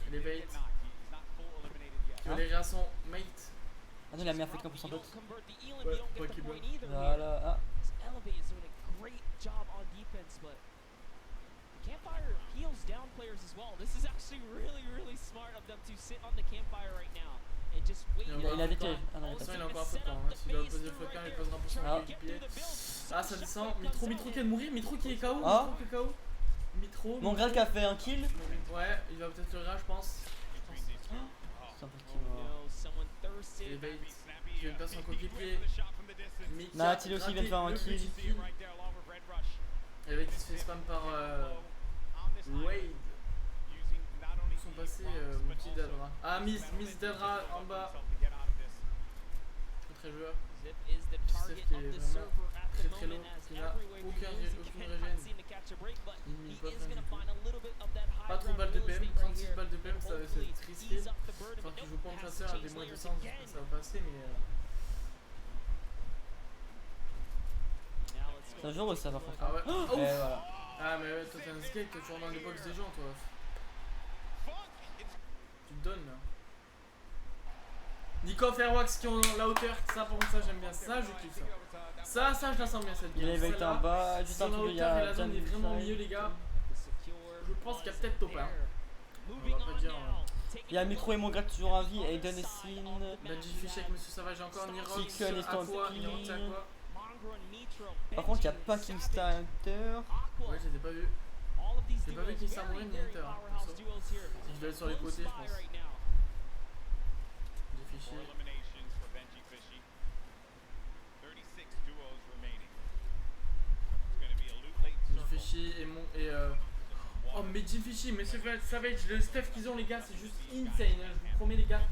Il est bait. Il va aller à son mate. Ah non, il a mis un fake pour son pote. Ouais, pour qu'il bloque. Voilà. Ah. Campfire heals down players as well. This is actually really smart of them to sit on the campfire right now and just wait. Il a décalé. Ah non, il a encore un peu de temps. S'il doit poser le flocard, il posera pour son coéquipier. Ah, ça descend. Mitro qui vient de mourir. Mitro qui est KO. Mitro. Mon Graal qui a fait un kill. Ouais, il va peut-être le rage, je pense. C'est un peu kill mort. Il est bait. Il vient de perdre son coéquipier. Natil aussi vient de faire un kill. Et avec qui se fait spam par Wade. Ils sont passés mon petit Dadra. Ah, Miss Dadra en bas. Très joueur. Steph qui est vraiment très lourd. Il n'a aucune régène. Il n'y pas rien du tout. Pas trop de balles de PM. 36 balles de PM, ça va être risqué. Enfin, qu'il joue pas en chasseur à des moins de 200, ça va passer, mais. C'est un jour où ça va faire. Ah ouais. Oh voilà. Ah mais ouais, toi t'es un skate, toi tu rentres dans les box des gens toi. Tu te donnes là. Nico Fairwax qui ont la hauteur, ça pour ça j'aime bien, ça je kiffe ça. Ça je la sens bien cette game. Il est vecté en bas, juste en dessous il y a la zone est vraiment au milieu les gars. Je pense qu'il y a peut-être top 1. On va pas dire. Il y a Micro et mon gars toujours en vie, Aiden et Sin. Benji Fish avec Monsieur Sauvage encore, Nirox, Chicken et Stampy. Par contre, il n'y a pas Kingstar Hunter. Ouais, je l'ai pas vu. J'ai pas vu Kingstar mourir ni Hunter. Je dois être sur les côtés, je pense. Des fichiers. Jim Fishy et oh mais Jim Fishy, mais Savage, le stuff qu'ils ont les gars, c'est juste insane, je vous promets les gars.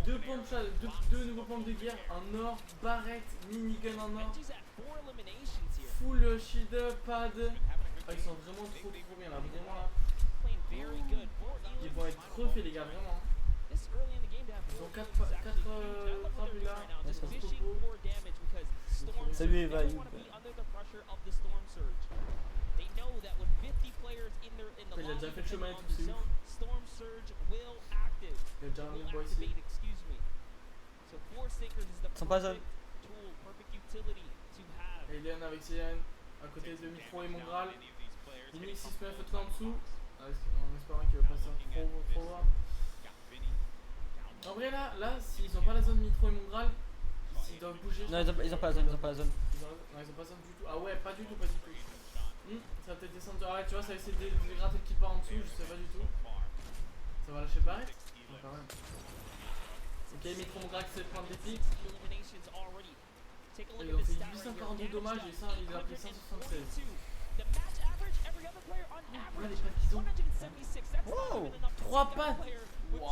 Deux nouveaux pompes de guerre en or, barrette, minigun en or, full shield, pad. Ah, ils sont vraiment trop bien là, vraiment là. Ils vont être refaits les gars, vraiment. Ils ont 4 frappes là. Salut Eva. Il a déjà fait le chemin et tout, c'est ouf. Il a déjà un bois ici. Ils sont pas jeunes. Alien avec Cyan à côté de Mitro et mon Graal. Unix 6 tout en dessous. En espérant qu'il va pas sortir trop loin. En vrai là, s'ils ont pas la zone Mitro et mon Graal, s'ils doivent bouger. Non, ils ont pas la zone, Non, ils ont pas zone du tout. Ah ouais, pas du tout. Ça va peut-être descendre. Ah ouais, tu vois, ça va essayer de gratter le petit pas en dessous, je sais pas du tout. Ça va lâcher barrette? Non, quand même. Ok, Mitro mon Graal qui s'est prendre des pics. Ils ont fait 842 dommages et ça, il a pris 176. Voilà les papillons. Wow. 3 pattes. Wow.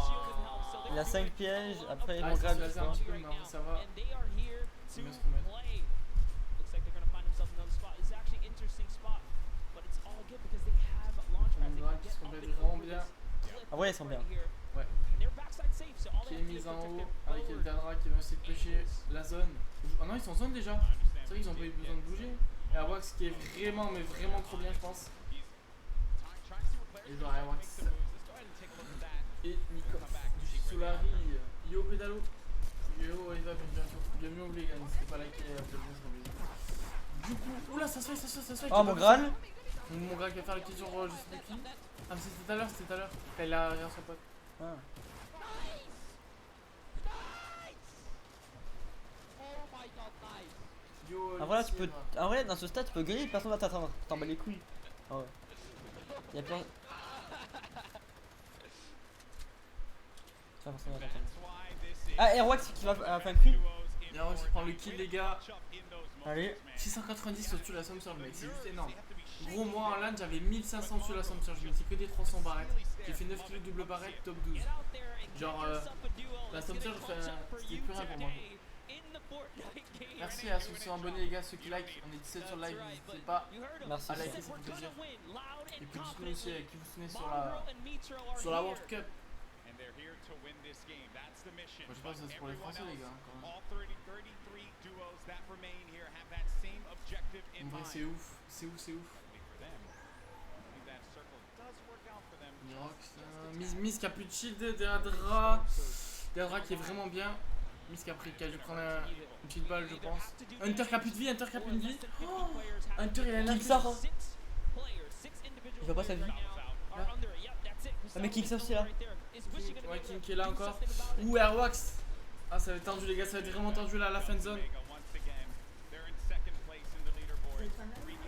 Il a 5 pièges, après Ah, mon grade. un petit peu, mais ça va. C'est bien se remettre. Mon grade qui se remet vraiment bien. Ah ouais, ils sont bien. Ouais. Qui est mise en haut avec le Tadra qui va essayer de pêcher la zone. Oh non, ils sont en zone déjà. C'est vrai qu'ils ont pas eu besoin de bouger. Et Avec qui est vraiment, mais vraiment trop bien, je pense. Et genre Avec. Et Nico. Du Solari. Yo Pédalo. Yo Eva, bienvenue au Vegan. N'hésitez pas à liker et à vous abonner. Du coup, oula, ça se fait. Oh, mon Graal. Mon Graal qui va faire le petit tour, je sais plus qui. Ah, mais c'était tout à l'heure. Quand il a rien son pote. Ah. En vrai, tu peux. En vrai, dans ce stade, tu peux gueuler, personne va t'en bat les couilles. Ah ouais. Y'a plein. Ah, Airwax qui va faire un cri. Airwax qui prend le kill, les gars. Allez. 690 au-dessus de la somme sur le mec, c'est juste énorme. Gros, moi en LAN, j'avais 1100 sur la somme sur. Je mettais que des 300 barrettes. J'ai fait 9 kg double barrette, top 12. Genre, la somme sur, c'était plus rien pour moi. Merci à ceux qui sont abonnés, les gars, ceux qui like. On est 17 sur le live, n'hésitez pas à liker, ça fait plaisir. Et puis dites-nous aussi qui vous souvenez sur la Worldcup. Moi, je pense que c'est pour les Français, les gars. Quand même. En vrai, c'est ouf. Miss qui a plus de shield, Derdra qui est vraiment bien. Miss qui a dû prendre une petite balle, je pense. Hunter qui a plus de vie, Oh, Hunter il a une Kick sort. Il voit pas sa vie. Ah mais Kick sort aussi là. Ouais, King qui est là encore. Ouh, Airwax. Ah, ça va être tendu, les gars, ça va être vraiment tendu là à la fin de zone.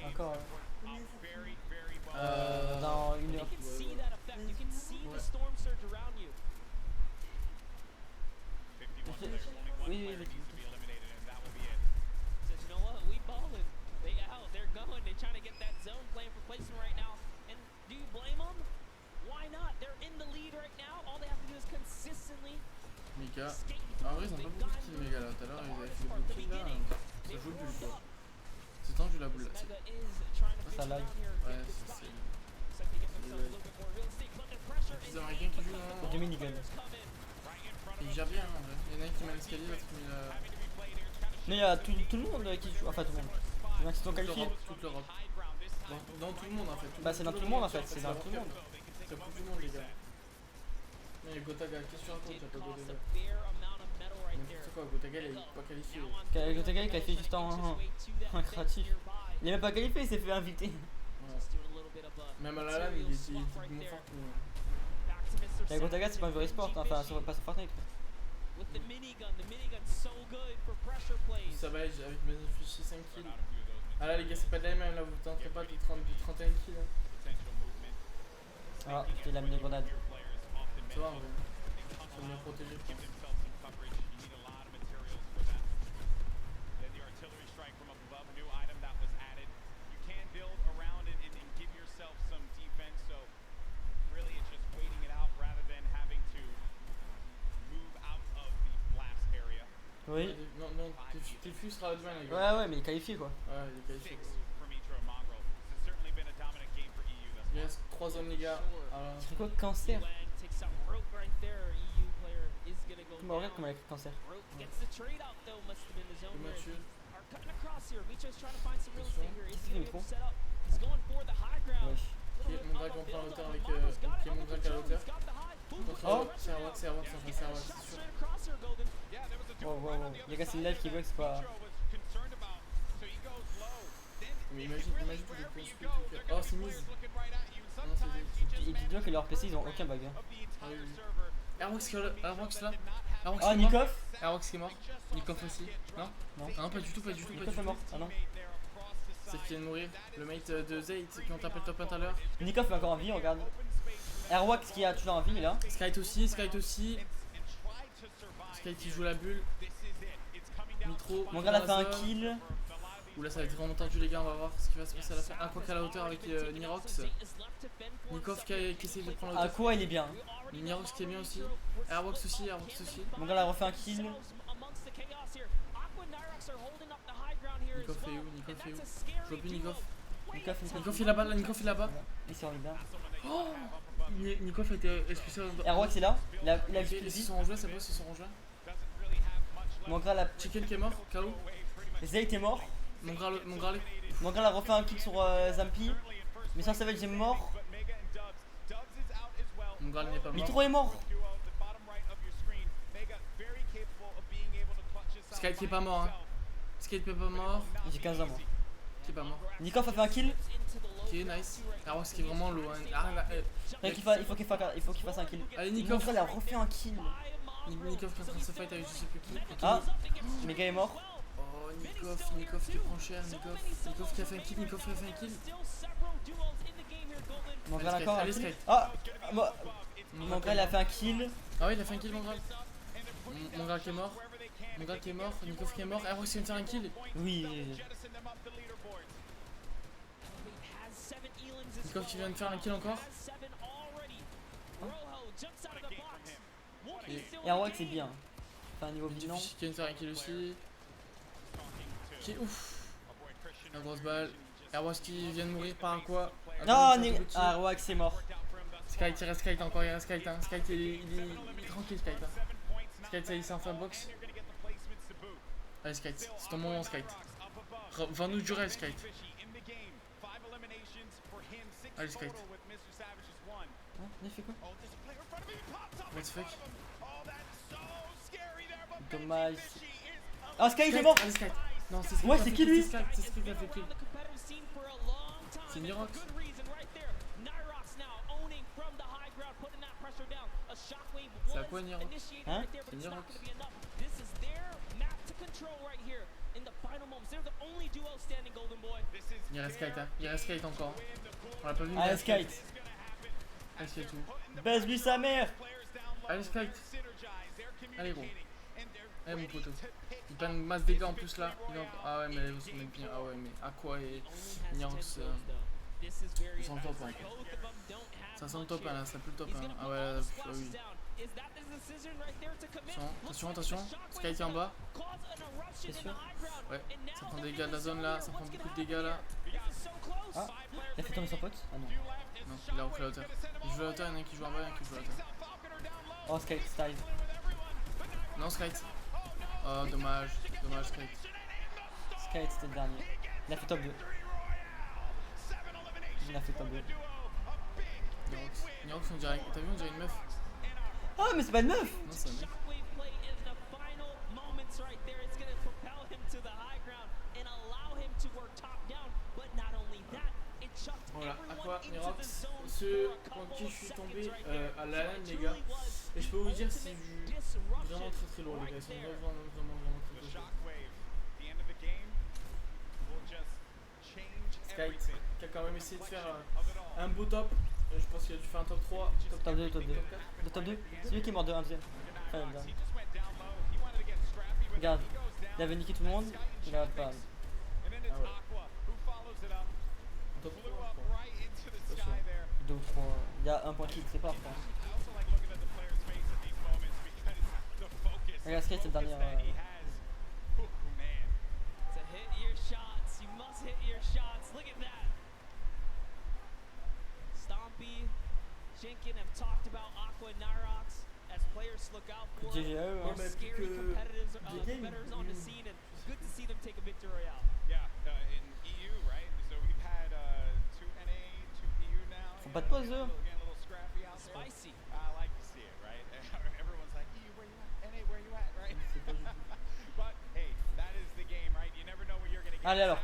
Encore. Dans 1 heure. Oui. Mika. En vrai, ils ont pas beaucoup de kills, les gars là. Tout à l'heure, ils avaient fait beaucoup de kills là. Ça joue bulle quoi. C'est tendu la boule là. Ça lag. Ouais, c'est. Les Américains qui jouent là. Du minigun. Ils gèrent bien en vrai. Il y en a un qui met l'escalier, l'autre qui met la. Mais il y a tout le monde qui joue. Enfin, tout le monde. Il y en a qui sont qualifiés. Toute l'Europe. Dans tout le monde en fait. Bah, c'est dans tout le monde en fait. C'est dans tout le monde. C'est pour tout le monde, les gars. Mais Gotaga, qu'est-ce que tu racontes? T'as pas Gotaga. N'importe quoi, Gotaga il est pas qualifié. Gotaga il a qualifié juste en créatif. Il est même pas qualifié, il s'est fait inviter. Ouais. Même à la LAN, il est moins fort que nous. Et Gotaga c'est pas un vrai sport, enfin pas sur Fortnite. Ça va avec mes fichiers 5 kills. Ah là les gars, c'est pas de la même là, vous tenterez pas du 31 kills. Ah, j'ai la mini grenade. Ça va en vrai. Faut bien protéger. Tifu sera demain les gars. Ouais, mais il est qualifié quoi. Ouais, il est qualifié. Il reste 3 zones les gars. C'est quoi cancer? Comment regarde comment elle a écrit cancer. Ok, mon dragon prend l'auteur avec mon dragon à l'auteur. Oh, c'est Aorus, c'est sûr. Wow. Les gars, c'est le live qui bug, c'est pas. Mais imagine tous les points. Oh, c'est mise. Et dis-toi que leurs PC ils ont aucun bug. Aorus là. Ah, Nikov. Aorus qui est mort. Nikov aussi. Non, pas du tout. Nikov est mort. Ah non. C'est qui vient de mourir. Le mate de Zayt qui ont tapé le top 1 tout à l'heure. Nikov est encore en vie, regarde. Airwax qui a toujours en vie, là. Skyte aussi. Skyte qui joue la bulle. Mitro. Mon gars, il a fait un kill. Oula, ça va être vraiment tendu les gars, on va voir ce qui va se passer à la fin. Aqua à la hauteur avec Nirox. Nikov qui essaye de prendre la hauteur. Aqua il est bien. Nirox qui est bien aussi. Airwax aussi. Mon gars, il a refait un kill. Nikov est où? Je vois plus Nikov. Nikov est là-bas. Il s'est remis bien. Oh, Nikov a été expulsé. Airwax est là. Il a ils sont en jeu, c'est pas s'ils sont en jeu. Mon gars, la Chicken qui est mort, KO. Zayt est mort. Mon gars a refait un kill sur Zampi. Mais sans Savage est mort. Mon gars n'est pas mort. Mitro est mort. Skype qui est pas mort. J'ai 15 ans moi. Qui est pas mort. Nikov a fait un kill. Ok, nice. Aorus qui est vraiment low. Il faut qu'il fasse un kill. Allez, Nikov. Il a refait un kill. Nikov qui est en train de se fight avec je sais plus qui. Okay. Ah, Mega est mort. Oh, Nikov qui prend cher. Nikov qui a fait un kill. Mon gars encore. Allez, Skype. Ah, mon gars il a fait un kill. Ah oui, il a fait un kill, mon gars. Mon gars qui est mort. Nikov qui est mort. Aorus vient de faire un kill. Oui. Nikov qui vient de faire un kill encore. Et Airwax c'est bien. Enfin, niveau bilan. Qui vient de faire un kill aussi. Qui ouf. La grosse balle. Airwax qui vient de mourir par quoi? Non, Airwax c'est mort. Skyte, il reste Skyte encore, Skyte, Skyte il est tranquille Skyte. Skyte ça il s'est en fin de box. Allez Skyte, c'est ton moment Skyte. Va-nous du rêve Skyte. Allez Skyte. Hein, il fait quoi? What the fuck? Dommage. Ah, Skyte est mort. Allez Skyte. Non, c'est Skyte. Ouais, c'est qui lui? C'est Skyte qui a fait kill. C'est Nirox. C'est à quoi Nirox? Hein? C'est Nirox. Il reste Skyte, hein. Il reste Skyte encore. On l'a pas vu. Allez Skyte. Allez Skyte tout. Baisse-lui sa mère. Allez Skyte. Allez gros. Allez mon poteau. Il prend une masse de dégâts en plus là. Ah ouais mais son bien. Ah ouais mais Aqua et Nirox ils sont top 1. Ça sent le top 1 là, ça pue le top 1. Ah ouais là, oui. Attention. Skyte est en bas. C'est sûr? Ouais, ça prend des dégâts de la zone là, ça prend beaucoup de dégâts là. Ah, il a fait tomber son pote? Ah non. Non, il a refait la hauteur. Il joue à la hauteur, il y en a un qui joue en bas, il y en a un qui joue à la hauteur. Oh, Skyte, style. Non, Skyte. Oh, dommage Skyte. Skyte, c'était le dernier. Il a fait top 2. Nirox, on dirait. T'as vu, on dirait une meuf. Ah, mais c'est pas une meuf! Non, c'est un mec. Voilà, Aqua, Nirox, ceux contre qui je suis tombé à la LAN les gars. Et je peux vous dire c'est vraiment très lourd les gars, ils sont vraiment très lourds. Skyte qui a quand même essayé de faire un beau top. Je pense qu'il a dû faire un top 3, top 2, top 2. Le top 2? C'est lui qui est mort de 1 deuxième. Enfin, regarde, il avait niqué tout le monde, regarde pas. Ah ouais. Top 3 je crois. 2 ou 3. Il y a un point kill, c'est pas je pense. Regarde Skyte c'est le dernier. thinking, have talked about Aqua and Nyrox as players look out for. They're scary competitors on the scene, and it's good to see them take a victory royale. Yeah, in EU, right? So we've had 2 NA, 2 EU now. Faut pas de pause, getting a little scrappy out there. Spicy. I like to see it, right? Everyone's like, EU, where you at? NA, where you at, right? But hey, that is the game, right? You never know where you're gonna get. Allez alors.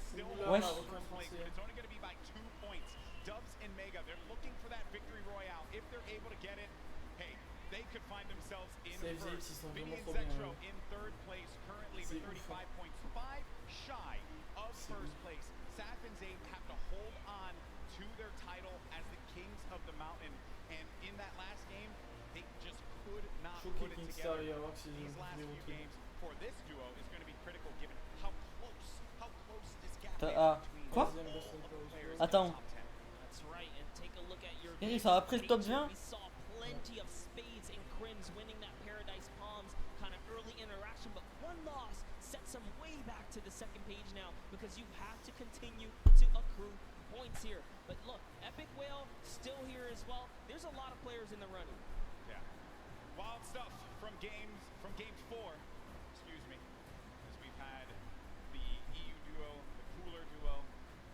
Still Wesh. first place, but it's only gonna be by 2 points. Dubs and Mega, they're looking for that victory royale. If they're able to get it, hey, they could find themselves in first. Vinny and Zexro in 3rd place currently with 35 points, 5 shy of first place. Saf and Zabe have to hold on to their title as the kings of the mountain, and in that last game, they just could not put it together. These last few games for this duo is going to be critical given how close this gap is between Quoi? all the players. Attends. That's right, and take a look at your Eric, ça va après le top 20? We saw plenty of spades and Crims winning that Paradise Palms kind of early interaction, but one loss sets them way back to the 2nd page now because you have to continue to accrue points here. But look, Epic Whale still here as well. There's a lot of players in the running. Yeah. Wild stuff from game 4, excuse me, as we've had the EU duo, the cooler duo,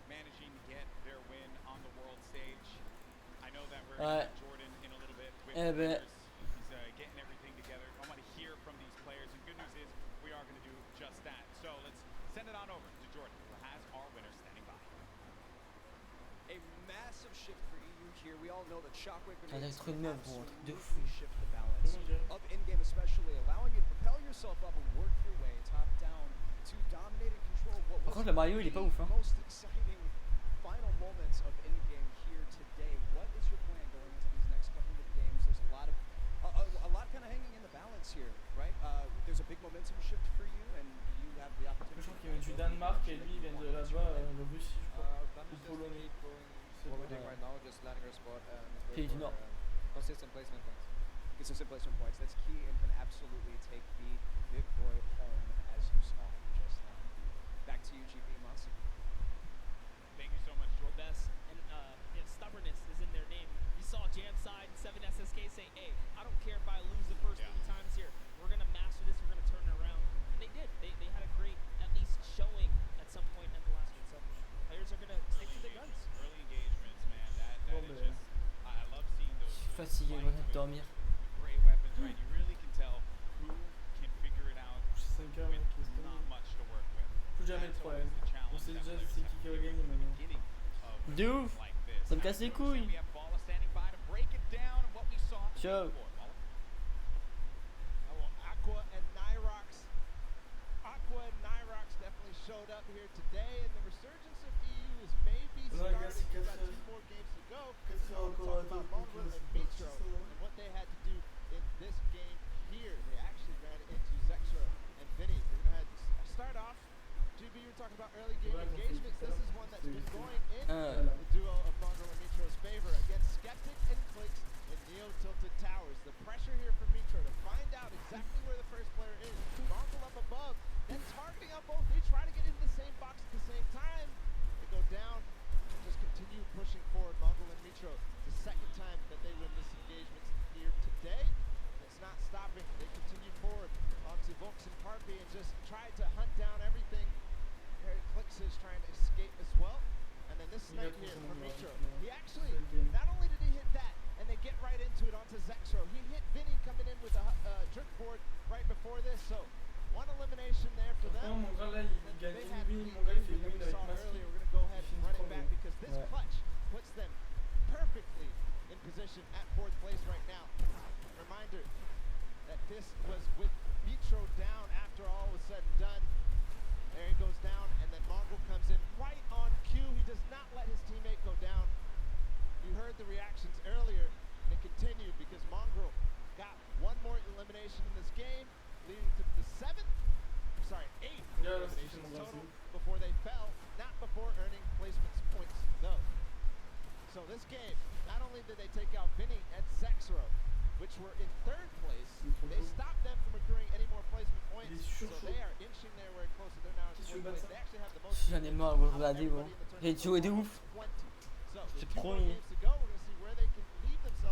managing to get their win on the world stage. I know that we're going to get Jordan in a little bit with players. He's getting everything together. I want to hear from these players, and good news is we are going to do just that. So let's send it on over to Jordan, who has our winner standing by. A massive shift for EU here. We all know that Shockwave grenades trop de meufs, gros, un truc de fou. absolutely shift the balance of in-game, especially allowing you to propel yourself up and work your way top down to dominate and control what Par was contre, le maillot, il est pas ouf, hein. most exciting final moments of in-game here today. What is your plan going into these next couple of games? There's a lot kind of hanging in the balance here, right? There's a big momentum shift for you, and you have the opportunity. Je crois qu'il vient du Danemark et lui il vient de là-bas, le Russie, je crois. Ou Pologne. What we're doing right now, just landing our spot and Pays du Nord. consistent placement points. Consistent placement points. That's key and can absolutely take the big boy home as you saw just now. Back to you, GP Monster. Thank you so much, Jordan. Best and stubbornness is in their name. You saw Jamside and 7 SSK say, hey, I don't care if I lose the first 3 times here. We're going to master this. We're going to turn it around. And they did. They had a great, at least, showing at some point at the last one. So players are going to stick to their guns. Early engagements, man. That is just, I love seeing those. Fatigué, moi, de dormir. Great weapons, right? You really can tell who can figure it out with not much to work with. Plus jamais de problème. On sait déjà c'est qui va gagner maintenant. De ouf! Ça me casse les couilles! Ciao! Aqua and Nyrox definitely showed up here today, and the resurgence of EU is maybe starting. We've got 2 more games to go. So we'll talk about Mongrel and Mitro and what they had to do in this game here. They actually ran into Zexro and Vinny. We're going to start off. GB, you were talking about early game engagements. This is one that's been going in the duo of Mongrel and Mitro's favor against Skeptic and Clicks in Neo Tilted Towers. The pressure here for Mitro to find out exactly where the first player is. Mongrel up above, then targeting on both. They try to get into the same box at the same time. They go down and just continue pushing forward. Mongrel and Mitro. It's the 2nd time that they win this engagement here today. It's not stopping. They continue forward onto Volks and Parpy and just try to hunt down everything. Clicks is trying to escape as well. And then this snipe here from Mitro. He actually, not only did he hit that, and they get right into it onto Zexro, he hit Vinny coming in with a drift board right before this. So one elimination there for them. They had the lead that we saw earlier. We're going to go ahead and run it back because this clutch puts them perfectly in position at 4th place right now. Reminder that this was with Mitro down after all was said and done. There he goes down, and then Mongrel comes in right on cue. He does not let his teammate go down. You heard the reactions earlier, and it continued because Mongrel got 1 more elimination in this game, leading to the 8th elimination total before they fell, not before earning placements points though. So this game, not only did they take out Vinny and Zexro, which were in 3rd place, they stopped them from accruing any more placement points, so they are inching their way closer. They're now in 4th place. They actually have the most. J'en ai marre de vous regarder, bon. J'ai joué de ouf. So, C'est with 2 more trop. games to go, we're going to see where they can leave themselves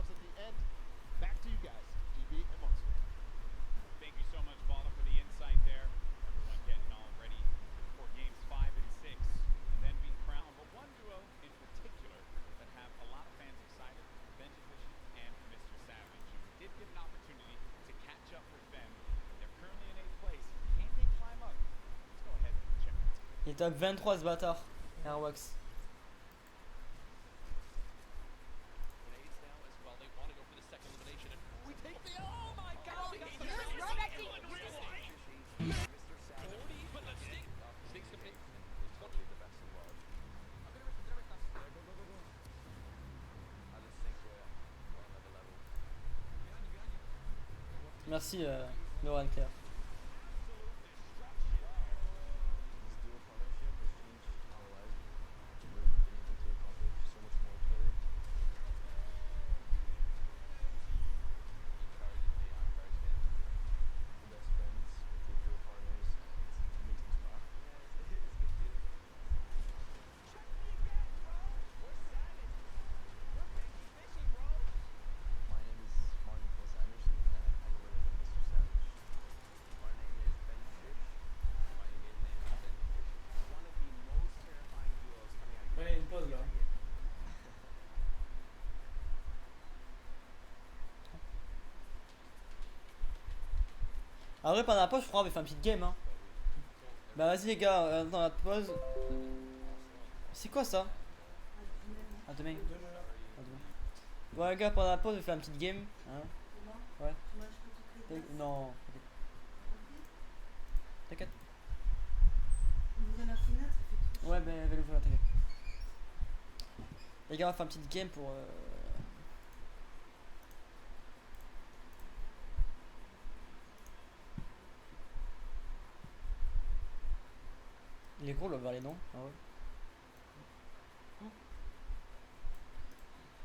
Il est top 23 ce bâtard. Airwax. Merci Laurent Claire. Ouais, il y a une pause là. En vrai, pendant la pause, je crois qu'on avait fait un petit game. Hein. Bah, vas-y, les gars, dans la pause. C'est quoi ça? À demain. À demain. Bon, les gars, pendant la pause, on fait un petit game. Hein? Ouais. Non. T'inquiète. Ouais, ben, elle va l'ouvrir, t'inquiète. Les gars, on va faire un petit game pour. Il est gros le les noms. Ah ouais.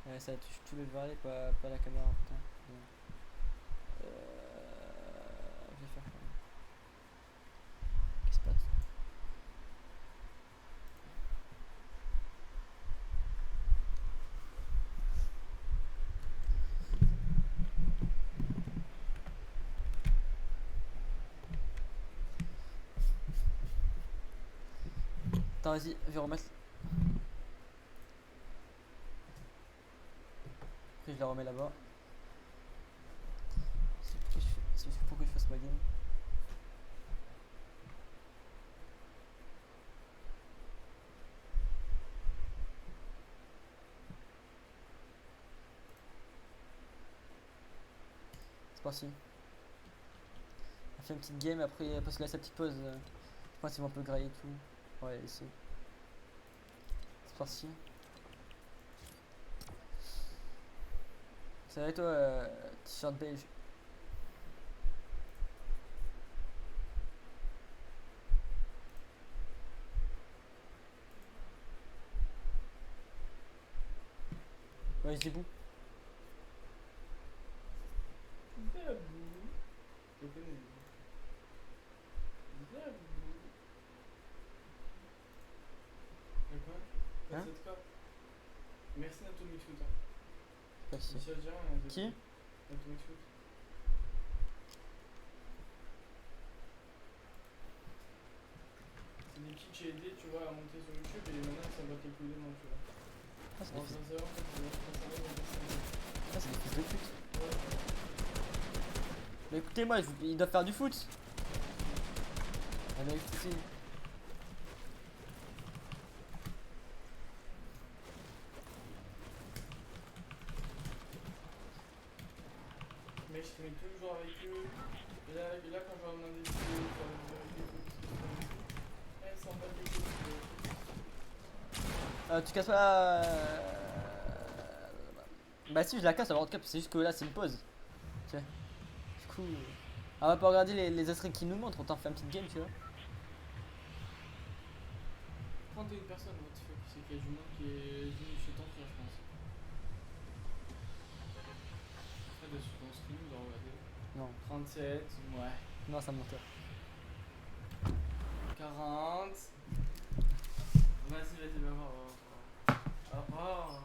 Ouais, ça touche tous les varlets, pas la caméra. Putain. Je vais faire quoi? Qu'est-ce qui se passe? Attends, vas-y, je vais remettre. Après, je la remets là-bas. Pourquoi je fasse ma game? C'est parti. On fait une petite game après, parce que là, sa petite pause. Je pense qu'ils vont un peu grailler et tout. Ouais, ici. C'est parti. Ça va toi, t-shirt beige. Ouais, je debout. Hein? Merci Atomic Foot. Merci. Qui? Atomic Foot. C'est des petits j'ai aidé, tu vois, à monter sur YouTube et maintenant ça va les couilles de moi, tu vois. Ah, c'est des fils. Ah, c'est des fils de pute. Ouais. Mais écoutez-moi, ils doivent faire du foot. Allez, écoutez. Mais je traîne toujours avec eux. Et là quand je leur demande des vidéos, je leur demande des vidéos. Ils s'en battent les couilles. Tu casses pas. Bah si, je la casse à Worldcup, c'est juste que là c'est une pause. Tiens. Du coup. On va pas regarder les extraits qu'ils nous montrent, on t'en fait un petit game, tu vois. 31 personnes, what the fuck, c'est qu'il y a du monde qui est venu chez ton frère, je pense. Après, sur ton stream, on doit regarder. Non. 37, ouais. Non, ça monte. 40. Vas-y, va voir. Oh.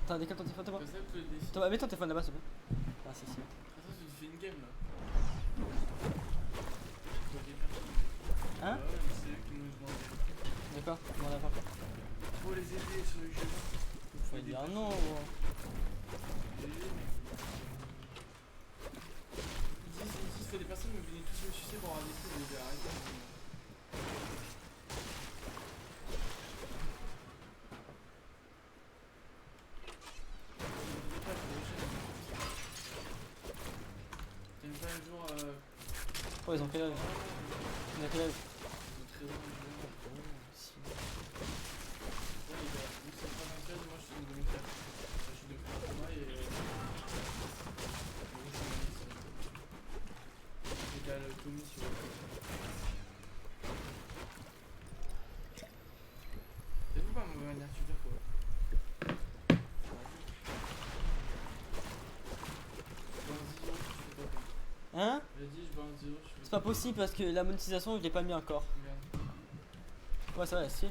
Attends, décale ton téléphone, Thomas. Thomas, mets ton téléphone là-bas, s'il te plaît. Ah, si. une game là. Hein? Ouais, c'est eux qui nous demandent. D'accord, bon d'accord. Faut les aider sur le jeu. Faut dire non gros. Ils disent faut des personnes qui viennent tous me sucer pour avoir des coups, les gars, arrêtez. Oh ils ont quel âge? Ils ont quel âge? Hein? C'est pas possible parce que la monétisation je l'ai pas mis encore. Ouais ça va, si.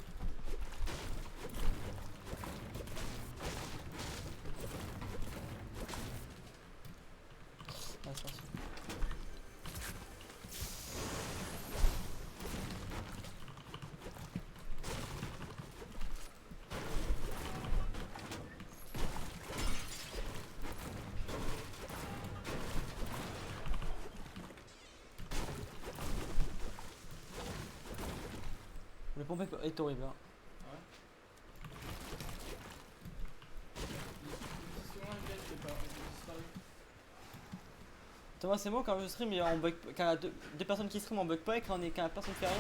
Le pompe est horrible hein. Thomas c'est bon quand je stream et on bug, quand il y a deux personnes qui stream on bug pas et quand la personne fait rien.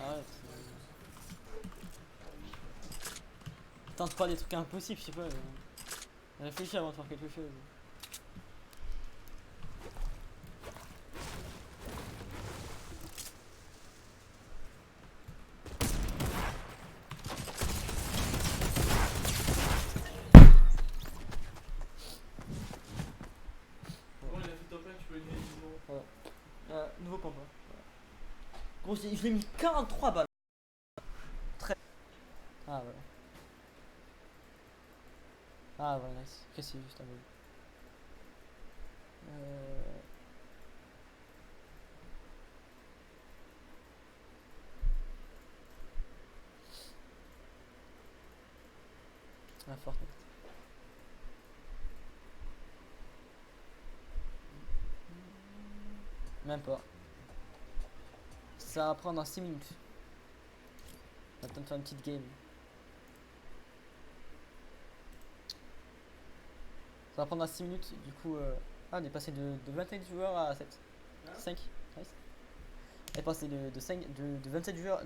Arrête. Tente pas des trucs impossibles, je sais pas. Réfléchis avant de faire quelque chose. Nouveau pompe. Gros, je l'ai mis 43 balles. Très. Ah ouais. Ah ouais, nice. Qu'est-ce que c'est juste un peu. Ah, Fortnite. Même pas. Ça va prendre 6 minutes. On va faire une petite game. Ça va prendre 6 minutes. Du coup, on est passé de 21 joueurs à 7. 5. Nice. On est passé de 27 joueurs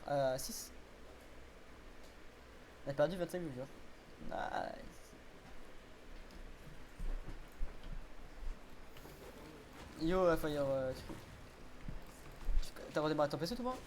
à 6. On a perdu 25 joueurs. Nice. Yo, Fire, t'as redémarré ton PC, toi?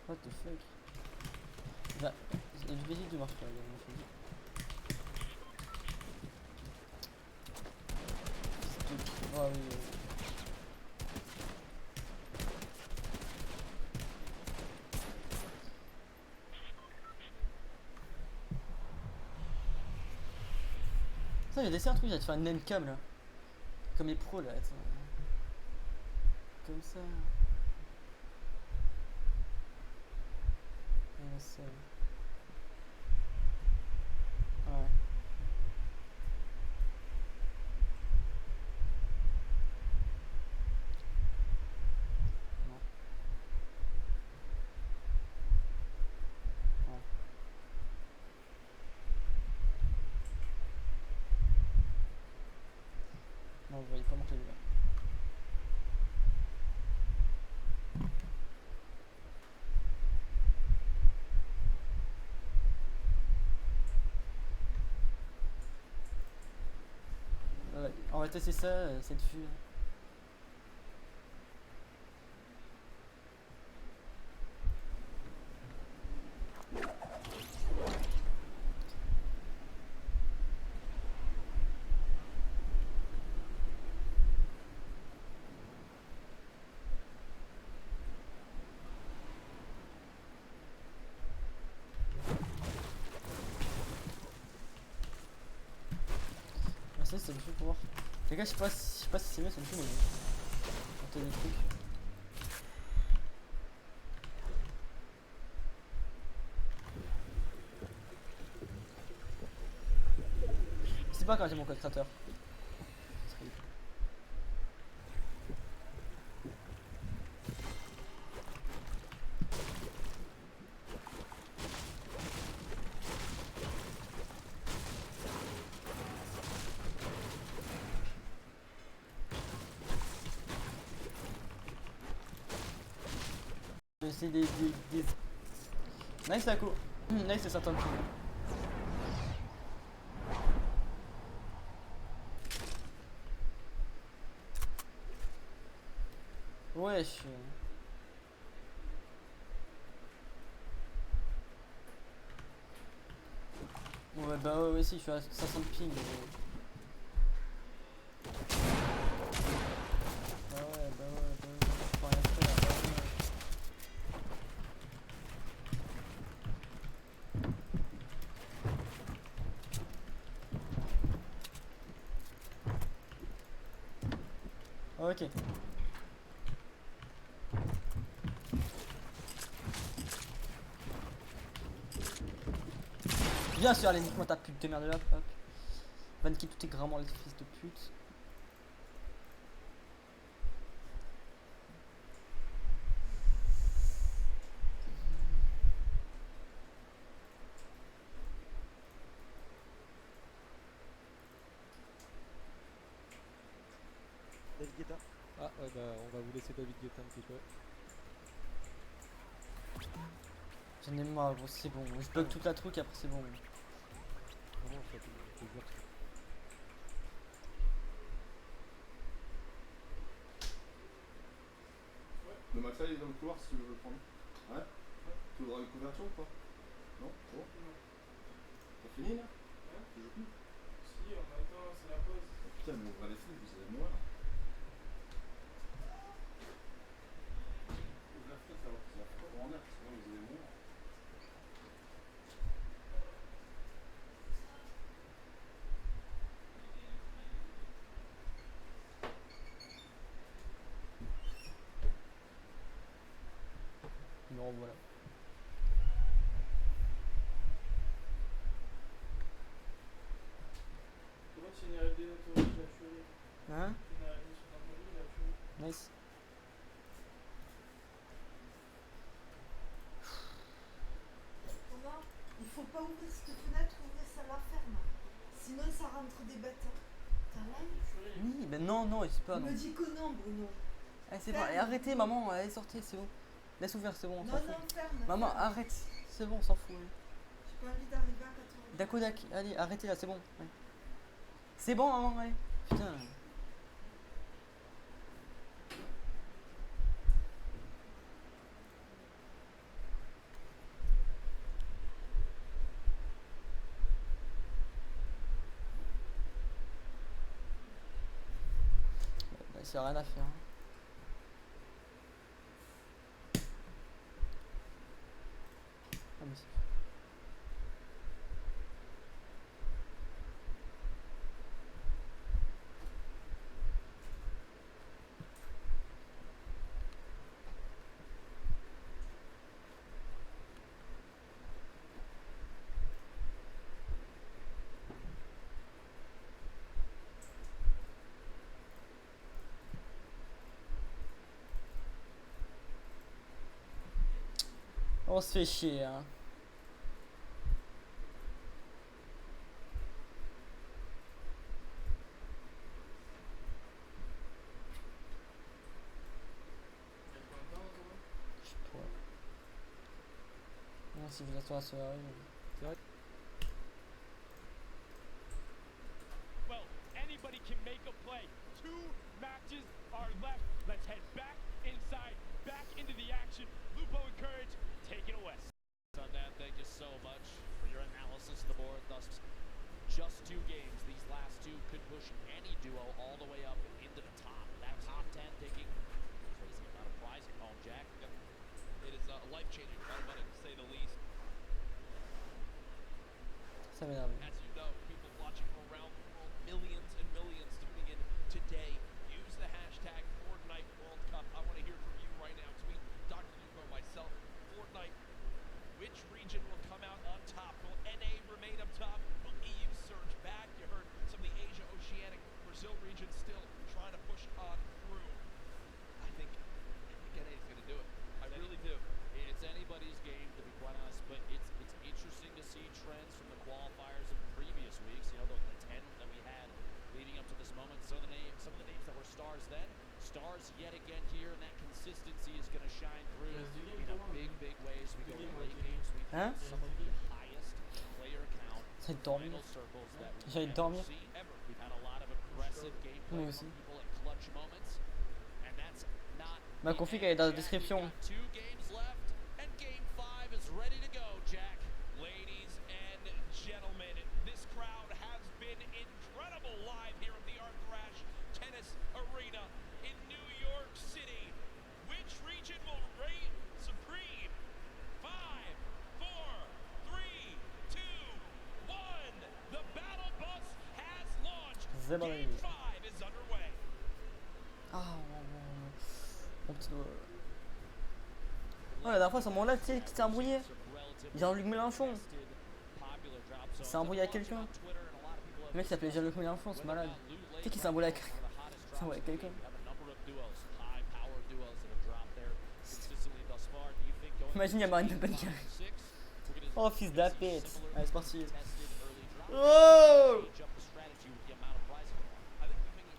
What the fuck? Bah, le VG ne marche pas, oh oui. Ça, j'ai laissé un truc, j'ai te faire une name cam là. Comme les pros là. Attends. Comme ça. Ça. Ouais. Non. Ouais. Non, vous voyez pas mon clavier là. On va tester ça, cette vue. c'est le jeu pour voir. Les gars, je sais pas si c'est mieux, c'est le jeu, mais on tente des trucs. Je sais pas quand j'ai mon code créateur. C'est des... Nice la co. Nice c'est certain. Ouais, je suis... Ouais, bah ouais, si, je suis à 500 ping. Bah ouais, je peux rien faire. Ok. Bien sûr, allez, nique-moi ta pute de merde là, hop. Va niquer tout tes grammes, les fils de pute. David Guetta. Ah ouais bah on va vous laisser David Guetta un petit peu. J'en ai marre gros, c'est bon. Je bloque toute la truc et après c'est bon. Vraiment ça fait plaisir. Le matériel est dans le couloir si tu veux le prendre. Ouais. Tu voudras une couverture ou pas? Non? Bon. T'as fini là? Ouais. Tu joues plus? Si, en même temps c'est la pause. Oh, putain mais ouvrez les fenêtres, vous allez mourir. Ouvre la fenêtre alors, ça va pas grand air, sinon vous allez mourir. Non, voilà. Comment tu n'as aidé notre vie, la tuerie? Hein? Tu n'as aidé sur notre vie, la tuerie. Nice. Thomas, il faut pas ouvrir cette fenêtre, ouvrir ça la ferme. Sinon ça rentre des bêtes. T'as l'air? Oui, ben non, c'est pas. Il me dit que non, Bruno. Allez, c'est bon, allez, arrêtez, maman, allez, sortez, c'est bon. Laisse ouvert, c'est bon, on s'en fout. Non, ferme. Maman, ferme. arrête, c'est bon, on s'en fout. J'ai pas envie d'arriver à 14h. Dakodak, allez, arrêtez là, c'est bon. Ouais. C'est bon, maman, allez. Putain. Bah, c'est rien à faire. Hein. Ah, mais c'est... On se fait chier, hein. Je sais pas. Non, si vous attendez à ce soirée. C'est vrai. Well, anybody can make a play. 2 matches are left. Let's head back inside, back into the action. Lupo and Courage, take it away. On that, thank you so much for your analysis of the board. Thus, just 2 games. These last 2 could push any duo all the way up and into the top. That top 10 taking crazy amount of prize at home, Jack. It is a life-changing tournament, to say the least. Ça m'énerve. As you know, people watching from around the world, millions and millions stars yet again here, and that consistency is going to shine through in a big ways. We go to late games. We have some of the highest player count final circles that we've ever seen. We've had a lot of aggressive gameplay from people at clutch moments, and that's not. Ma config est dans la description. 2 games left, and game 5 is ready to go, Jack. Ladies and gentlemen, this crowd has been incredible live here at the Arthur Ashe Tennis Arena in New York City. Which region will reign supreme? 5, 4, 3, 2, 1. The battle bus has launched. Game 5 is underway. Ah, mon petit doigt. Ouais, la dernière fois, à ce moment-là, tu sais, qui s'est embrouillé. Jean-Luc Mélenchon. Il s'est embrouillé avec quelqu'un. Le mec s'appelait Jean-Luc Mélenchon, c'est malade. Tu sais qui s'est embrouillé avec quelqu'un. Imagine, il y a Marine Le Pen qui arrive. Oh, fils de la pète. Allez, c'est parti. Oh!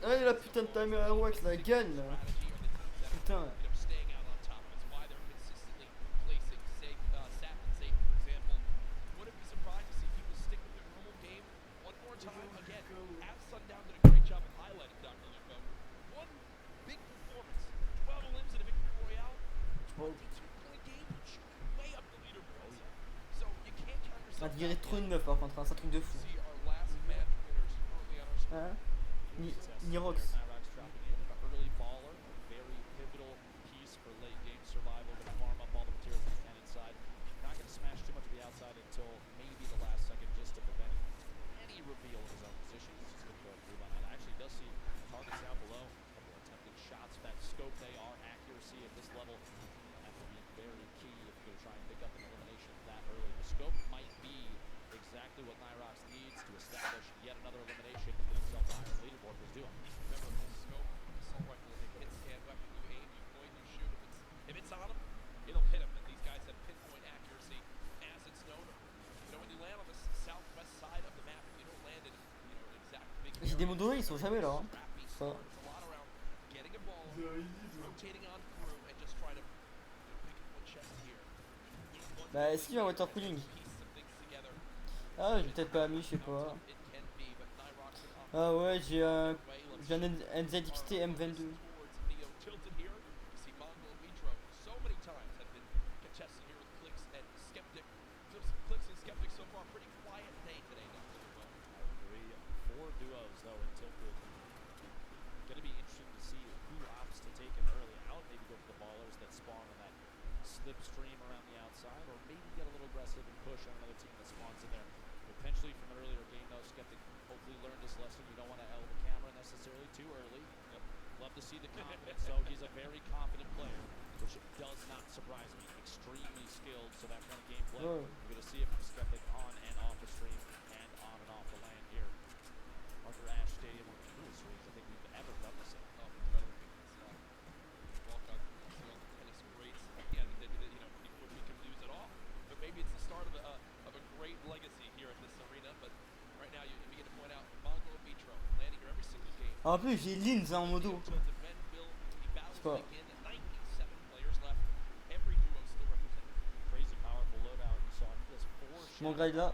Allez, la putain de timer Aorus, la gagne là. Putain. On dirait trop une meuf par contre, c'est un truc de fou. Hein? Nirox. J'ai des mots dorés, ils sont jamais là. Hein. Ça. Bah, est-ce qu'il y a un water cooling? Ah, j'ai peut-être pas mis, je sais pas. Ah ouais, j'ai un NZXT M22. Slipstream around the outside, or maybe get a little aggressive and push on another team that spawns in there. Potentially from an earlier game, though, Skeptic hopefully learned his lesson. You don't want to L the camera necessarily too early. Love to see the confidence, so he's a very confident player, which does not surprise me. Extremely skilled, so that kind of gameplay. We're going to see it from Skeptic on and off the stream and on and off the land here. Arthur Ashe Stadium, one of the coolest streams I think we've ever done this in. Oh, incredible. Worldcup, tennis greats. Again, you know, we can lose it all, but maybe it's the start of a great legacy here at this arena. But right now, you begin to point out Mongo Mitro landing here every single game. En plus, j'ai Lins en modo. C'est pas. Mon grade là.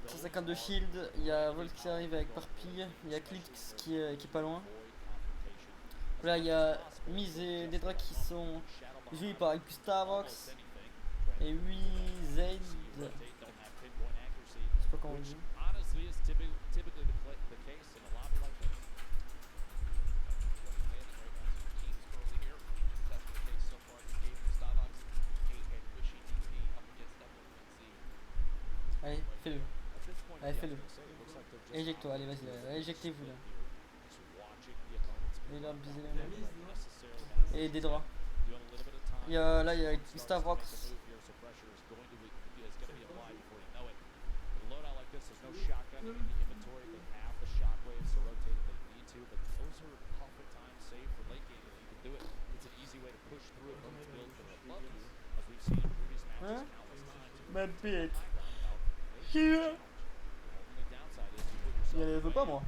152 shield, il y a Volt qui arrive avec Parpille, il y a Clix qui est pas loin. Là il y a Mise et Dedra qui sont joués par Gustavox et 8 Z. Je sais pas comment on dit. Allez, fais-le. Allez, fais-le. Éjecte-toi, allez, vas-y, éjectez-vous là. Et des draps. Là, il y a Gustavox. Hein? Ma bête. Il ne veut pas moi.